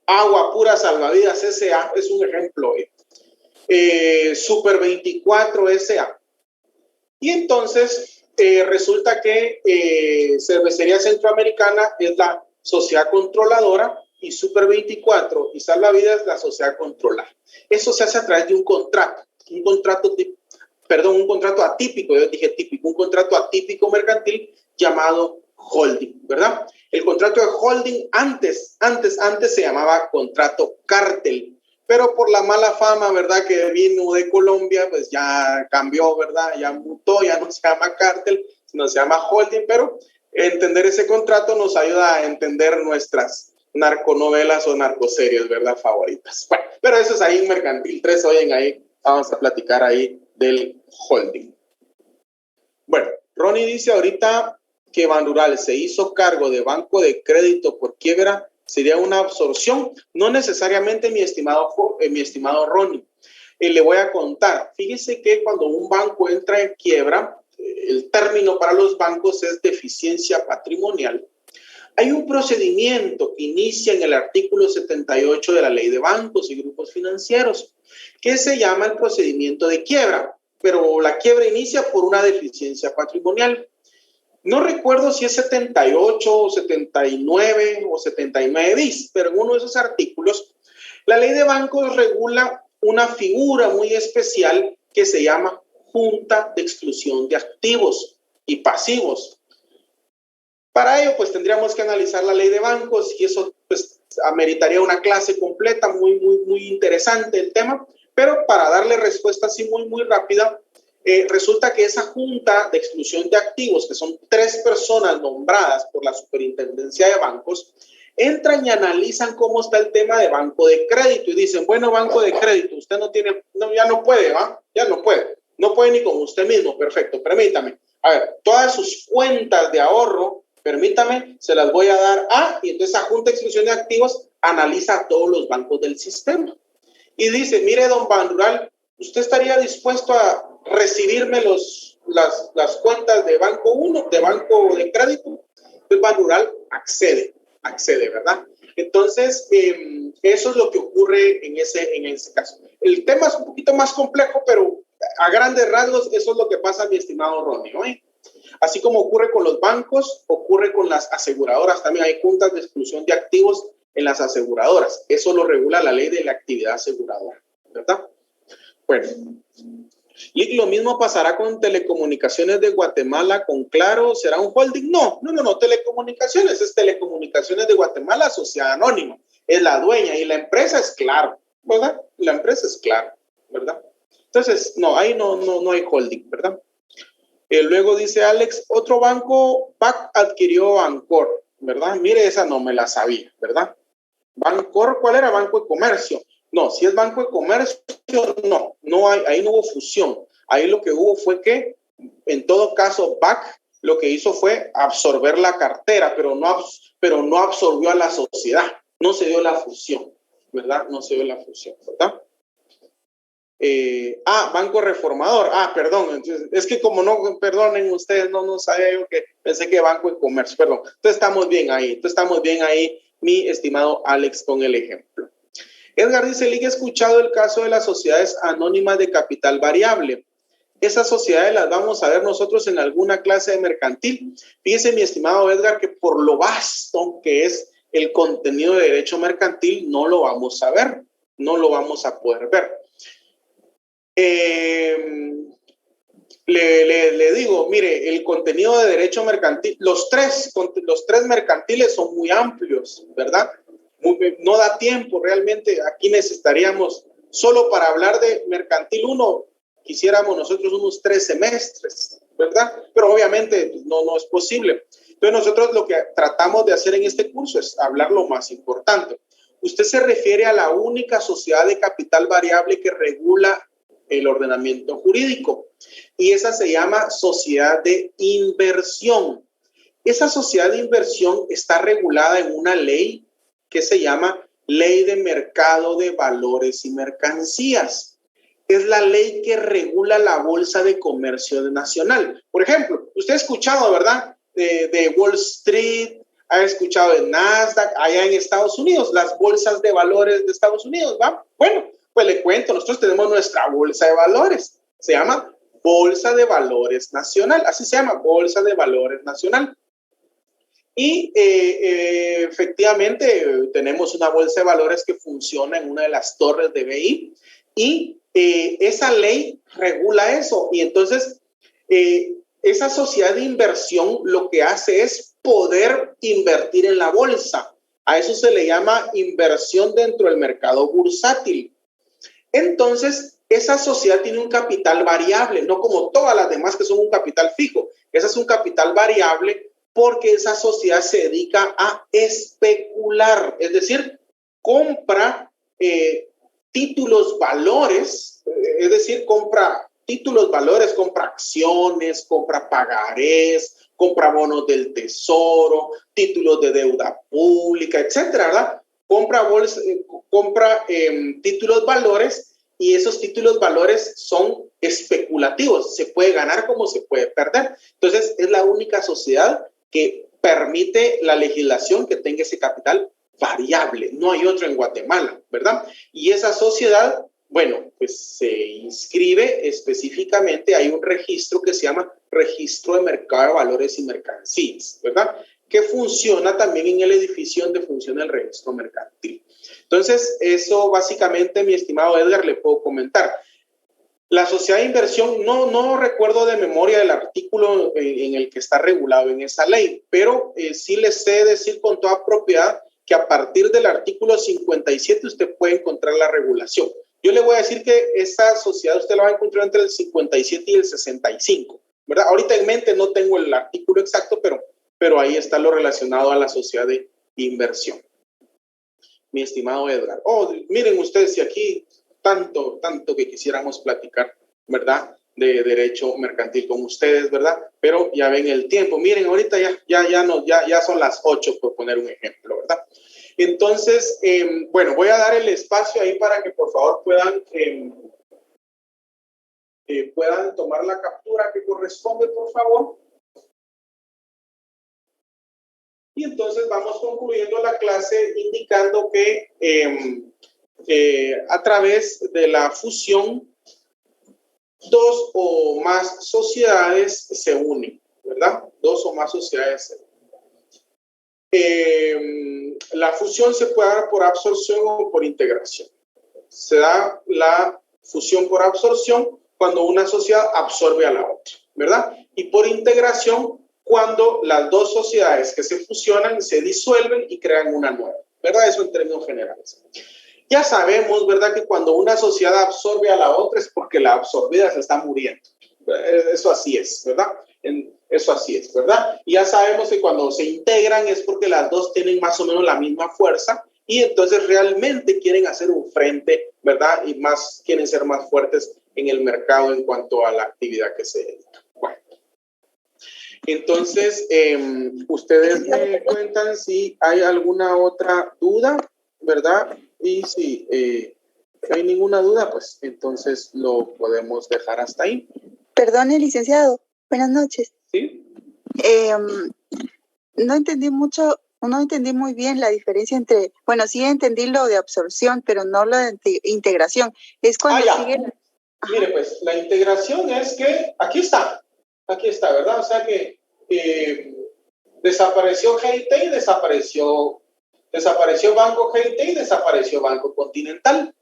Agua Pura Salvavidas S.A., es un ejemplo. Super 24 S.A. Y entonces, resulta que Cervecería Centroamericana es la sociedad controladora y Super 24 y Salvavidas la sociedad controlada. Eso se hace a través de un contrato atípico, yo dije típico, un contrato atípico mercantil llamado holding, ¿verdad? El contrato de holding antes se llamaba contrato cártel, pero por la mala fama, ¿verdad? Que vino de Colombia, pues ya cambió, ¿verdad? Ya mutó, ya no se llama cártel, sino se llama holding, pero entender ese contrato nos ayuda a entender nuestras narconovelas o narcoseries, ¿verdad? Favoritas. Bueno, pero eso es ahí en Mercantil 3, oyen ahí, vamos a platicar ahí del holding. Bueno, Ronnie dice ahorita que Banrural se hizo cargo de banco de crédito por quiebra, sería una absorción. No necesariamente, mi estimado Ronnie. Le voy a contar. Fíjese que cuando un banco entra en quiebra, el término para los bancos es deficiencia patrimonial. Hay un procedimiento que inicia en el artículo 78 de la Ley de Bancos y Grupos Financieros, que se llama el procedimiento de quiebra, pero la quiebra inicia por una deficiencia patrimonial. No recuerdo si es 78 o 79 o 79 bis, pero en uno de esos artículos, la Ley de Bancos regula una figura muy especial que se llama Junta de Exclusión de Activos y Pasivos. Para ello, pues tendríamos que analizar la Ley de Bancos y eso pues ameritaría una clase completa, muy interesante el tema, pero para darle respuesta así muy rápida, resulta que esa Junta de Exclusión de Activos, que son 3 personas nombradas por la Superintendencia de Bancos, entran y analizan cómo está el tema de banco de crédito y dicen, bueno, banco de crédito, usted ya no puede, ¿va? Ya no puede ni con usted mismo, perfecto, permítame. A ver, todas sus cuentas de ahorro, permítame, se las voy a dar y entonces esa Junta de Exclusión de Activos analiza a todos los bancos del sistema. Y dice, mire, don Banrural, ¿usted estaría dispuesto a recibirme las cuentas de Banco 1, de Banco de Crédito? Entonces Banrural accede, ¿verdad? Entonces, eso es lo que ocurre en ese caso. El tema es un poquito más complejo, pero a grandes rasgos, eso es lo que pasa, mi estimado Ronnie, ¿no? Así como ocurre con los bancos, ocurre con las aseguradoras. También hay juntas de exclusión de activos en las aseguradoras. Eso lo regula la ley de la actividad aseguradora, ¿verdad? Bueno, y lo mismo pasará con Telecomunicaciones de Guatemala, con Claro. ¿Será un holding? No. Telecomunicaciones es Telecomunicaciones de Guatemala, sociedad anónima. Es la dueña y la empresa es Claro, ¿verdad? La empresa es Claro, ¿verdad? Entonces, no, ahí no hay holding, ¿verdad? Luego dice Alex, otro banco, BAC adquirió Bancor, ¿verdad? Mire, esa no me la sabía, ¿verdad? Bancor, ¿cuál era? Banco de Comercio. No, si es Banco de Comercio, ahí no hubo fusión. Ahí lo que hubo fue que, en todo caso, BAC lo que hizo fue absorber la cartera, pero no absorbió a la sociedad. No se dio la fusión, ¿verdad? No se dio la fusión, ¿verdad? Banco Reformador. Perdón. Entonces, es que como no, perdonen ustedes, no sabía yo que pensé que Banco de Comercio, perdón. Entonces estamos bien ahí, mi estimado Alex, con el ejemplo. Edgar dice, Liga, he escuchado el caso de las sociedades anónimas de capital variable. Esas sociedades las vamos a ver nosotros en alguna clase de mercantil. Fíjese, mi estimado Edgar, que por lo vasto que es el contenido de derecho mercantil, no lo vamos a ver, no lo vamos a poder ver. Le digo, mire, el contenido de derecho mercantil, los tres mercantiles son muy amplios, ¿verdad? No da tiempo realmente. Aquí necesitaríamos, solo para hablar de mercantil 1, quisiéramos nosotros unos 3 semestres, ¿verdad? Pero obviamente no es posible. Entonces nosotros lo que tratamos de hacer en este curso es hablar lo más importante. Usted se refiere a la única sociedad de capital variable que regula el ordenamiento jurídico y esa se llama sociedad de inversión. Esa sociedad de inversión está regulada en una ley que se llama Ley de Mercado de Valores y Mercancías. Es la ley que regula la Bolsa de Comercio Nacional. Por ejemplo, usted ha escuchado, ¿verdad? De Wall Street, ha escuchado de Nasdaq, allá en Estados Unidos, las bolsas de valores de Estados Unidos, ¿va? Bueno, pues le cuento, nosotros tenemos nuestra bolsa de valores. Se llama Bolsa de Valores Nacional. Así se llama, Bolsa de Valores Nacional. Y efectivamente tenemos una bolsa de valores que funciona en una de las torres de BI y esa ley regula eso. Y entonces esa sociedad de inversión lo que hace es poder invertir en la bolsa. A eso se le llama inversión dentro del mercado bursátil. Entonces, esa sociedad tiene un capital variable, no como todas las demás que son un capital fijo. Esa es un capital variable porque esa sociedad se dedica a especular, es decir, compra títulos valores, es decir, compra títulos valores, compra acciones, compra pagarés, compra bonos del tesoro, títulos de deuda pública, etcétera, ¿verdad? Compra títulos valores y esos títulos valores son especulativos, se puede ganar como se puede perder. Entonces, es la única sociedad que permite la legislación que tenga ese capital variable. No hay otro en Guatemala, ¿verdad? Y esa sociedad, bueno, pues se inscribe específicamente, hay un registro que se llama Registro de Mercado de Valores y Mercancías, ¿verdad? Que funciona también en el edificio donde funciona el registro mercantil. Entonces, eso básicamente, mi estimado Edgar, le puedo comentar. La sociedad de inversión, no recuerdo de memoria el artículo en el que está regulado en esa ley, pero sí les sé decir con toda propiedad que a partir del artículo 57 usted puede encontrar la regulación. Yo le voy a decir que esa sociedad usted la va a encontrar entre el 57 y el 65, ¿verdad? Ahorita en mente no tengo el artículo exacto, pero ahí está lo relacionado a la sociedad de inversión. Mi estimado Edgar. Oh, miren ustedes, si aquí tanto que quisiéramos platicar, ¿verdad? De derecho mercantil con ustedes, ¿verdad? Pero ya ven el tiempo. Miren, ahorita ya son las 8, por poner un ejemplo, ¿verdad? Entonces, bueno, voy a dar el espacio ahí para que por favor puedan tomar la captura que corresponde, por favor. Y entonces vamos concluyendo la clase indicando que a través de la fusión, 2 o más sociedades se unen, ¿verdad? 2 o más sociedades se unen. La fusión se puede dar por absorción o por integración. Se da la fusión por absorción cuando una sociedad absorbe a la otra, ¿verdad? Y por integración cuando las 2 sociedades que se fusionan se disuelven y crean una nueva, ¿verdad? Eso en términos generales. Ya sabemos, ¿verdad?, que cuando una sociedad absorbe a la otra es porque la absorbida se está muriendo. Eso así es, ¿verdad? Eso así es, ¿verdad? Y ya sabemos que cuando se integran es porque las 2 tienen más o menos la misma fuerza y entonces realmente quieren hacer un frente, ¿verdad? Y quieren ser más fuertes en el mercado en cuanto a la actividad que se dedica. Bueno. Entonces, ustedes me cuentan si hay alguna otra duda, ¿verdad? Y si no hay ninguna duda, pues entonces lo podemos dejar hasta ahí. Perdone, licenciado. Buenas noches. Sí. No entendí muy bien la diferencia entre, bueno, sí entendí lo de absorción, pero no lo de integración. Es cuando sigue. Mire, pues la integración es que aquí está, ¿verdad? O sea que desapareció GIT y desapareció Banco GIT y desapareció Banco Continental.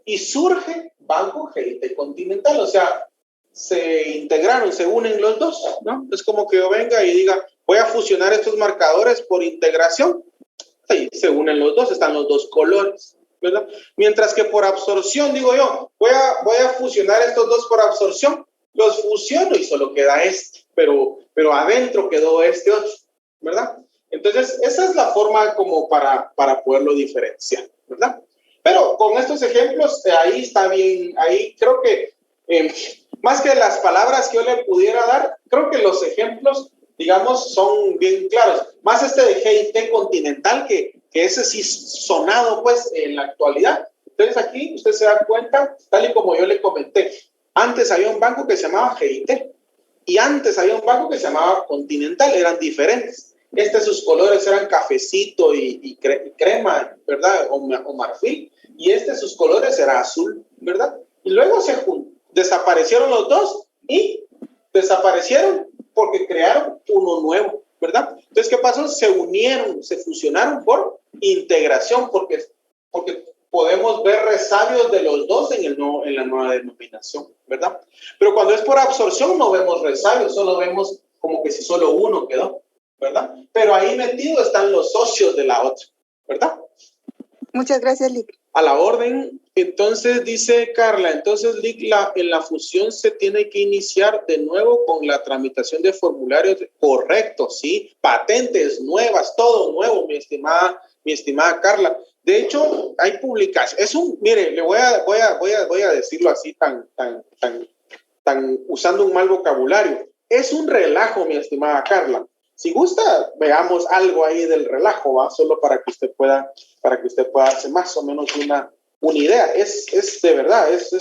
Y surge Banco GIT Continental, o sea, se integraron, se unen los 2, ¿no? Es como que yo venga y diga, voy a fusionar estos marcadores por integración. Sí, se unen los 2, están los 2 colores, ¿verdad? Mientras que por absorción, digo yo, voy a fusionar estos dos por absorción, los fusiono y solo queda este, pero adentro quedó este otro, ¿verdad? Entonces, esa es la forma como para poderlo diferenciar, ¿verdad? Pero con estos ejemplos, ahí está bien, ahí creo que más que las palabras que yo le pudiera dar, creo que los ejemplos, digamos, son bien claros. Más este de GIT Continental, que ese sí sonado, pues, en la actualidad. Entonces, aquí usted se da cuenta, tal y como yo le comenté, antes había un banco que se llamaba GIT y antes había un banco que se llamaba Continental, eran diferentes. Sus colores eran cafecito y crema, ¿verdad? O marfil. Y sus colores era azul, ¿verdad? Y luego desaparecieron los dos y desaparecieron porque crearon uno nuevo, ¿verdad? Entonces, ¿qué pasó? Se unieron, se fusionaron por integración, porque podemos ver resabios de los dos en la nueva denominación, ¿verdad? Pero cuando es por absorción no vemos resabios, solo vemos como que si solo uno quedó, ¿verdad? Pero ahí metido están los socios de la otra, ¿verdad? Muchas gracias, Lic. A la orden. Entonces dice Carla, entonces Lic, en la fusión se tiene que iniciar de nuevo con la tramitación de formularios. Correcto, sí, patentes nuevas, todo nuevo, mi estimada Carla. De hecho, hay publicaciones. Mire, le voy a decirlo así tan usando un mal vocabulario. Es un relajo, mi estimada Carla. Si gusta, veamos algo ahí del relajo, ¿va? Solo para que usted pueda hacer más o menos una idea. Es de verdad, es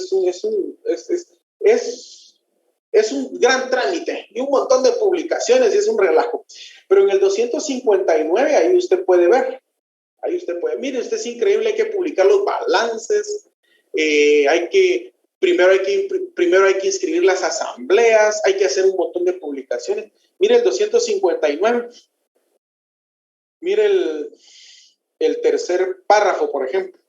un gran trámite y un montón de publicaciones y es un relajo. Pero en el 259 ahí usted puede ver. Mire, usted es increíble, hay que publicar los balances, primero hay que inscribir las asambleas, hay que hacer un montón de publicaciones. Mire el 259. Mire el tercer párrafo, por ejemplo.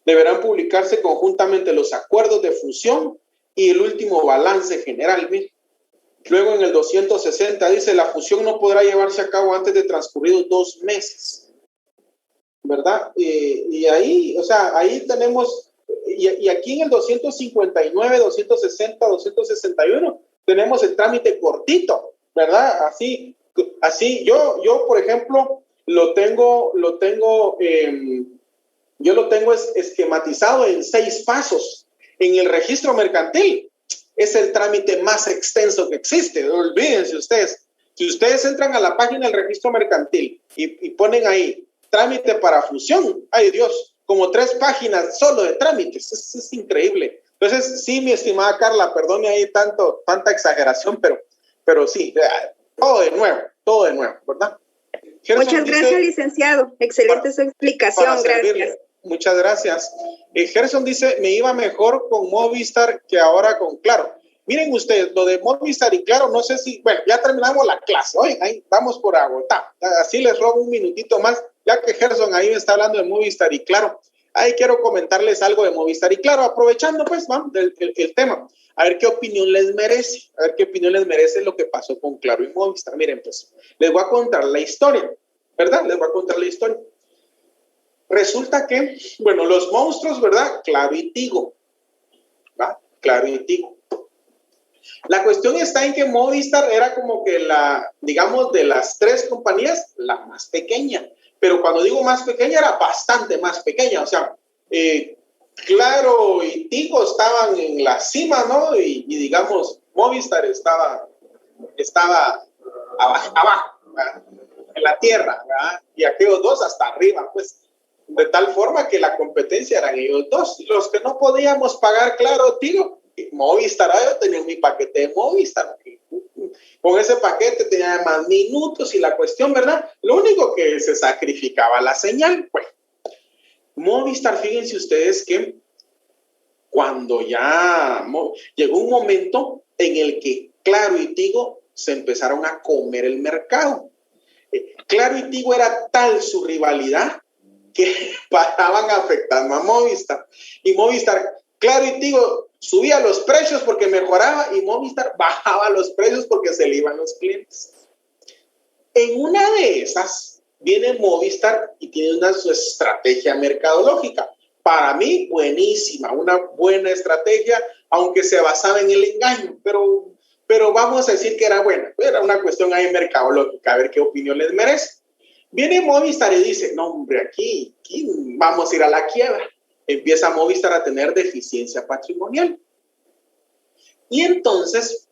Deberán publicarse conjuntamente los acuerdos de fusión y el último balance general. Mire. Luego en el 260 dice, la fusión no podrá llevarse a cabo antes de transcurridos 2 meses. ¿Verdad? Y ahí, o sea, ahí tenemos, y aquí en el 259, 260, 261, tenemos el trámite cortito, ¿verdad? Así yo por ejemplo, yo lo tengo esquematizado en 6 pasos. En el registro mercantil es el trámite más extenso que existe, olvídense ustedes. Si ustedes entran a la página del registro mercantil y ponen ahí, trámite para fusión, ay Dios, como 3 páginas solo de trámites, es increíble. Entonces, sí, mi estimada Carla, perdone ahí tanta exageración, pero sí, todo de nuevo, ¿verdad? Gerson Muchas gracias, licenciado. Excelente su explicación, gracias. Muchas gracias. Gerson dice, me iba mejor con Movistar que ahora con Claro. Miren ustedes, lo de Movistar y Claro, no sé si, bueno, ya terminamos la clase, oye, ahí vamos por agotar. Así les robo un minutito más, ya que Gerson ahí me está hablando de Movistar y Claro. Ahí quiero comentarles algo de Movistar y Claro, aprovechando pues, vamos, el tema. A ver qué opinión les merece lo que pasó con Claro y Movistar. Miren, pues, les voy a contar la historia, ¿verdad? Resulta que, bueno, los monstruos, ¿verdad? Claro y Tigo, ¿va? Claro y Tigo. La cuestión está en que Movistar era como que digamos, de las 3 compañías, la más pequeña. Pero cuando digo más pequeña, era bastante más pequeña. O sea, Claro y Tigo estaban en la cima, ¿no? Y digamos, Movistar estaba abajo, ¿verdad? En la tierra, ¿verdad? Y aquellos 2 hasta arriba, pues. De tal forma que la competencia eran ellos 2. Los que no podíamos pagar Claro, Tigo, Movistar, yo tenía mi paquete de Movistar. Con ese paquete tenía más minutos y la cuestión, ¿verdad? Lo único que se sacrificaba la señal. Bueno, Movistar, fíjense ustedes que cuando ya llegó un momento en el que Claro y Tigo se empezaron a comer el mercado. Claro y Tigo era tal su rivalidad que paraban afectando a Movistar. Y Movistar, Claro y Tigo subía los precios porque mejoraba y Movistar bajaba los precios porque se le iban los clientes. En una de esas viene Movistar y tiene su estrategia mercadológica. Para mí, buenísima, una buena estrategia, aunque se basaba en el engaño, pero vamos a decir que era buena. Era una cuestión ahí mercadológica, a ver qué opinión les merece. Viene Movistar y dice, no, hombre, aquí vamos a ir a la quiebra. Empieza Movistar a tener deficiencia patrimonial. Y entonces,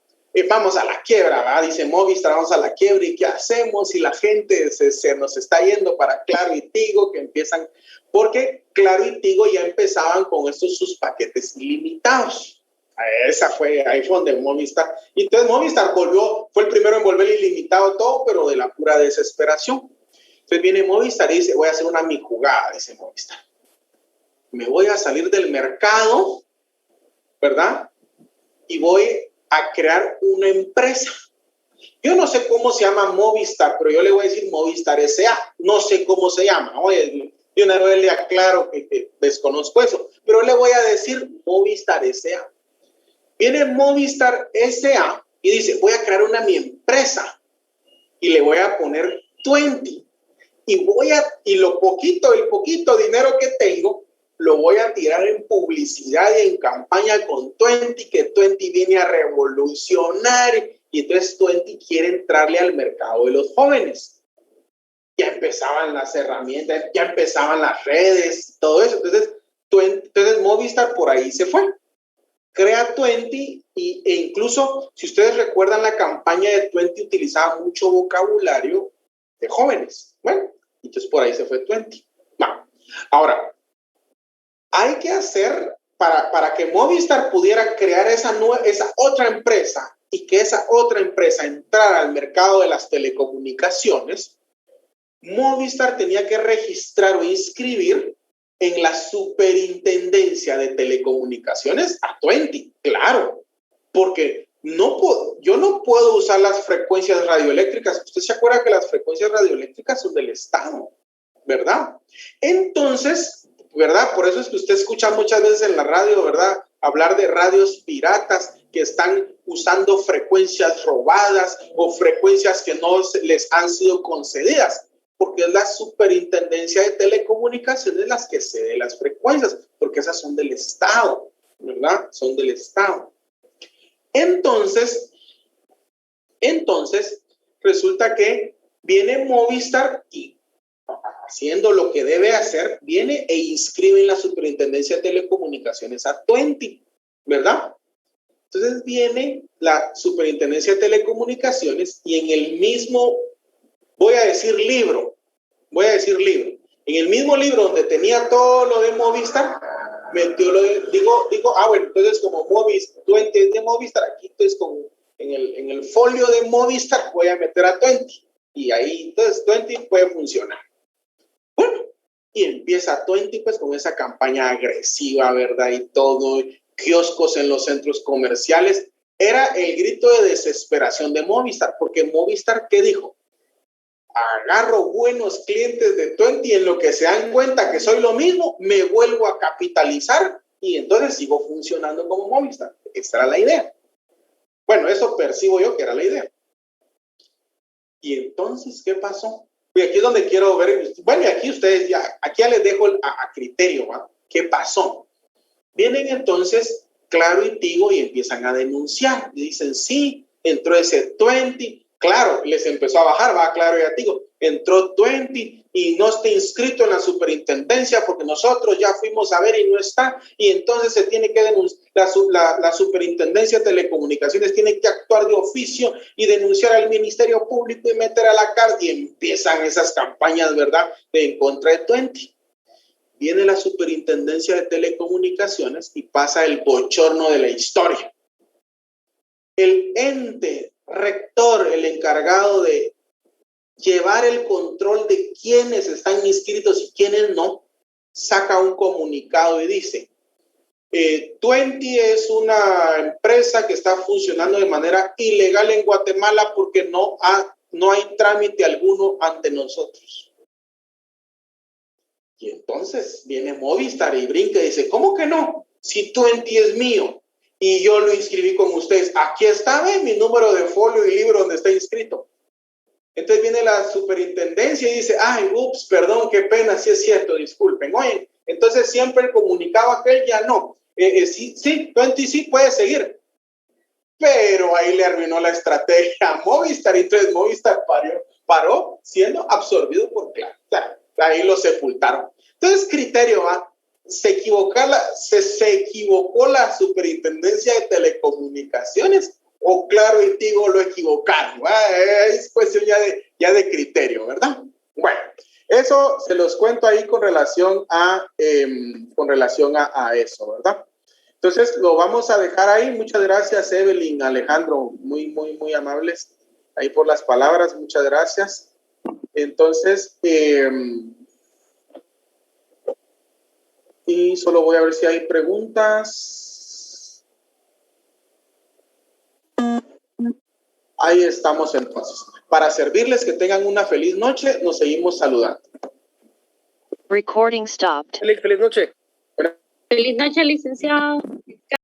vamos a la quiebra, ¿verdad? Dice Movistar, vamos a la quiebra, ¿y qué hacemos? Si la gente se nos está yendo para Claro y Tigo, que empiezan, porque Claro y Tigo ya empezaban con sus paquetes ilimitados. Ahí fue donde Movistar, y entonces Movistar fue el primero en volver ilimitado todo, pero de la pura desesperación. Entonces viene Movistar y dice, voy a hacer una mi jugada, dice Movistar. Me voy a salir del mercado, ¿verdad? Y voy a crear una empresa. Yo no sé cómo se llama Movistar, pero yo le voy a decir Movistar S.A. No sé cómo se llama. Oye, yo una vez le aclaro que desconozco eso, pero le voy a decir Movistar S.A. Viene Movistar S.A. y dice, voy a crear mi empresa y le voy a poner 20. Y el poquito dinero que tengo, lo voy a tirar en publicidad y en campaña con 20, que 20 viene a revolucionar. Y entonces 20 quiere entrarle al mercado de los jóvenes. Ya empezaban las herramientas, ya empezaban las redes, todo eso. Entonces Movistar por ahí se fue. Crea 20 e incluso, si ustedes recuerdan, la campaña de 20 utilizaba mucho vocabulario de jóvenes. Bueno, entonces por ahí se fue 20. No. Ahora, hay que hacer para que Movistar pudiera crear esa otra empresa y que esa otra empresa entrara al mercado de las telecomunicaciones. Movistar tenía que registrar o inscribir en la Superintendencia de Telecomunicaciones a 20, claro, porque yo no puedo usar las frecuencias radioeléctricas. Usted se acuerda que las frecuencias radioeléctricas son del Estado, ¿verdad? Entonces, ¿verdad? Por eso es que usted escucha muchas veces en la radio, ¿verdad? Hablar de radios piratas que están usando frecuencias robadas o frecuencias que no les han sido concedidas, porque es la Superintendencia de Telecomunicaciones las que cede las frecuencias, porque esas son del Estado, ¿verdad? Son del Estado. Entonces, resulta que viene Movistar y, haciendo lo que debe hacer, viene e inscribe en la Superintendencia de Telecomunicaciones a 20, ¿verdad? Entonces viene la Superintendencia de Telecomunicaciones y en el mismo, voy a decir libro, en el mismo libro donde tenía todo lo de Movistar, metió bueno, entonces como Movistar, 20 es de Movistar, aquí entonces en el folio de Movistar voy a meter a 20 y ahí entonces 20 puede funcionar. Bueno, y empieza 20 pues con esa campaña agresiva, ¿verdad? Y todo, kioscos en los centros comerciales. Era el grito de desesperación de Movistar, porque Movistar, ¿qué dijo? Agarro buenos clientes de 20 y en lo que se dan cuenta que soy lo mismo, me vuelvo a capitalizar y entonces sigo funcionando como Movistar. Esa era la idea. Bueno, eso percibo yo que era la idea. Y entonces, ¿qué pasó? Y aquí es donde quiero ver, bueno, y aquí ustedes aquí ya les dejo a criterio, ¿va? ¿Qué pasó? Vienen entonces Claro y Tigo y empiezan a denunciar. Y dicen, sí, entró ese 20. Claro, les empezó a bajar, va, Claro y a Tigo. Entró 20 y no está inscrito en la superintendencia porque nosotros ya fuimos a ver y no está. Y entonces se tiene que denunciar, la superintendencia de telecomunicaciones tiene que actuar de oficio y denunciar al Ministerio Público y meter a la cárcel. Y empiezan esas campañas, ¿verdad?, en contra de 20. Viene la superintendencia de telecomunicaciones y pasa el bochorno de la historia. El ente rector, el encargado de llevar el control de quiénes están inscritos y quiénes no, saca un comunicado y dice, 20 es una empresa que está funcionando de manera ilegal en Guatemala porque no hay trámite alguno ante nosotros. Y entonces viene Movistar y brinca y dice, ¿cómo que no? Si 20 es mío y yo lo inscribí con ustedes, aquí está, mi número de folio y libro donde está inscrito. Entonces viene la superintendencia y dice, ay, ups, perdón, qué pena, sí es cierto, disculpen. Oye, Entonces siempre comunicaba aquel, ya no. Sí, 20 sí puede seguir. Pero ahí le arruinó la estrategia a Movistar, y entonces Movistar paró siendo absorbido por Claro. O sea, ahí lo sepultaron. Entonces, criterio, se equivocó la Superintendencia de Telecomunicaciones, o Claro y Tigo lo equivocaron. Es cuestión ya de criterio, ¿verdad? Bueno, eso se los cuento ahí con relación a eso, ¿verdad? Entonces, lo vamos a dejar ahí. Muchas gracias, Evelyn, Alejandro, muy amables ahí por las palabras. Muchas gracias. Entonces, y solo voy a ver si hay preguntas. Ahí estamos entonces. Para servirles, que tengan una feliz noche. Nos seguimos saludando. Recording stopped. Feliz noche. Feliz noche, licenciado.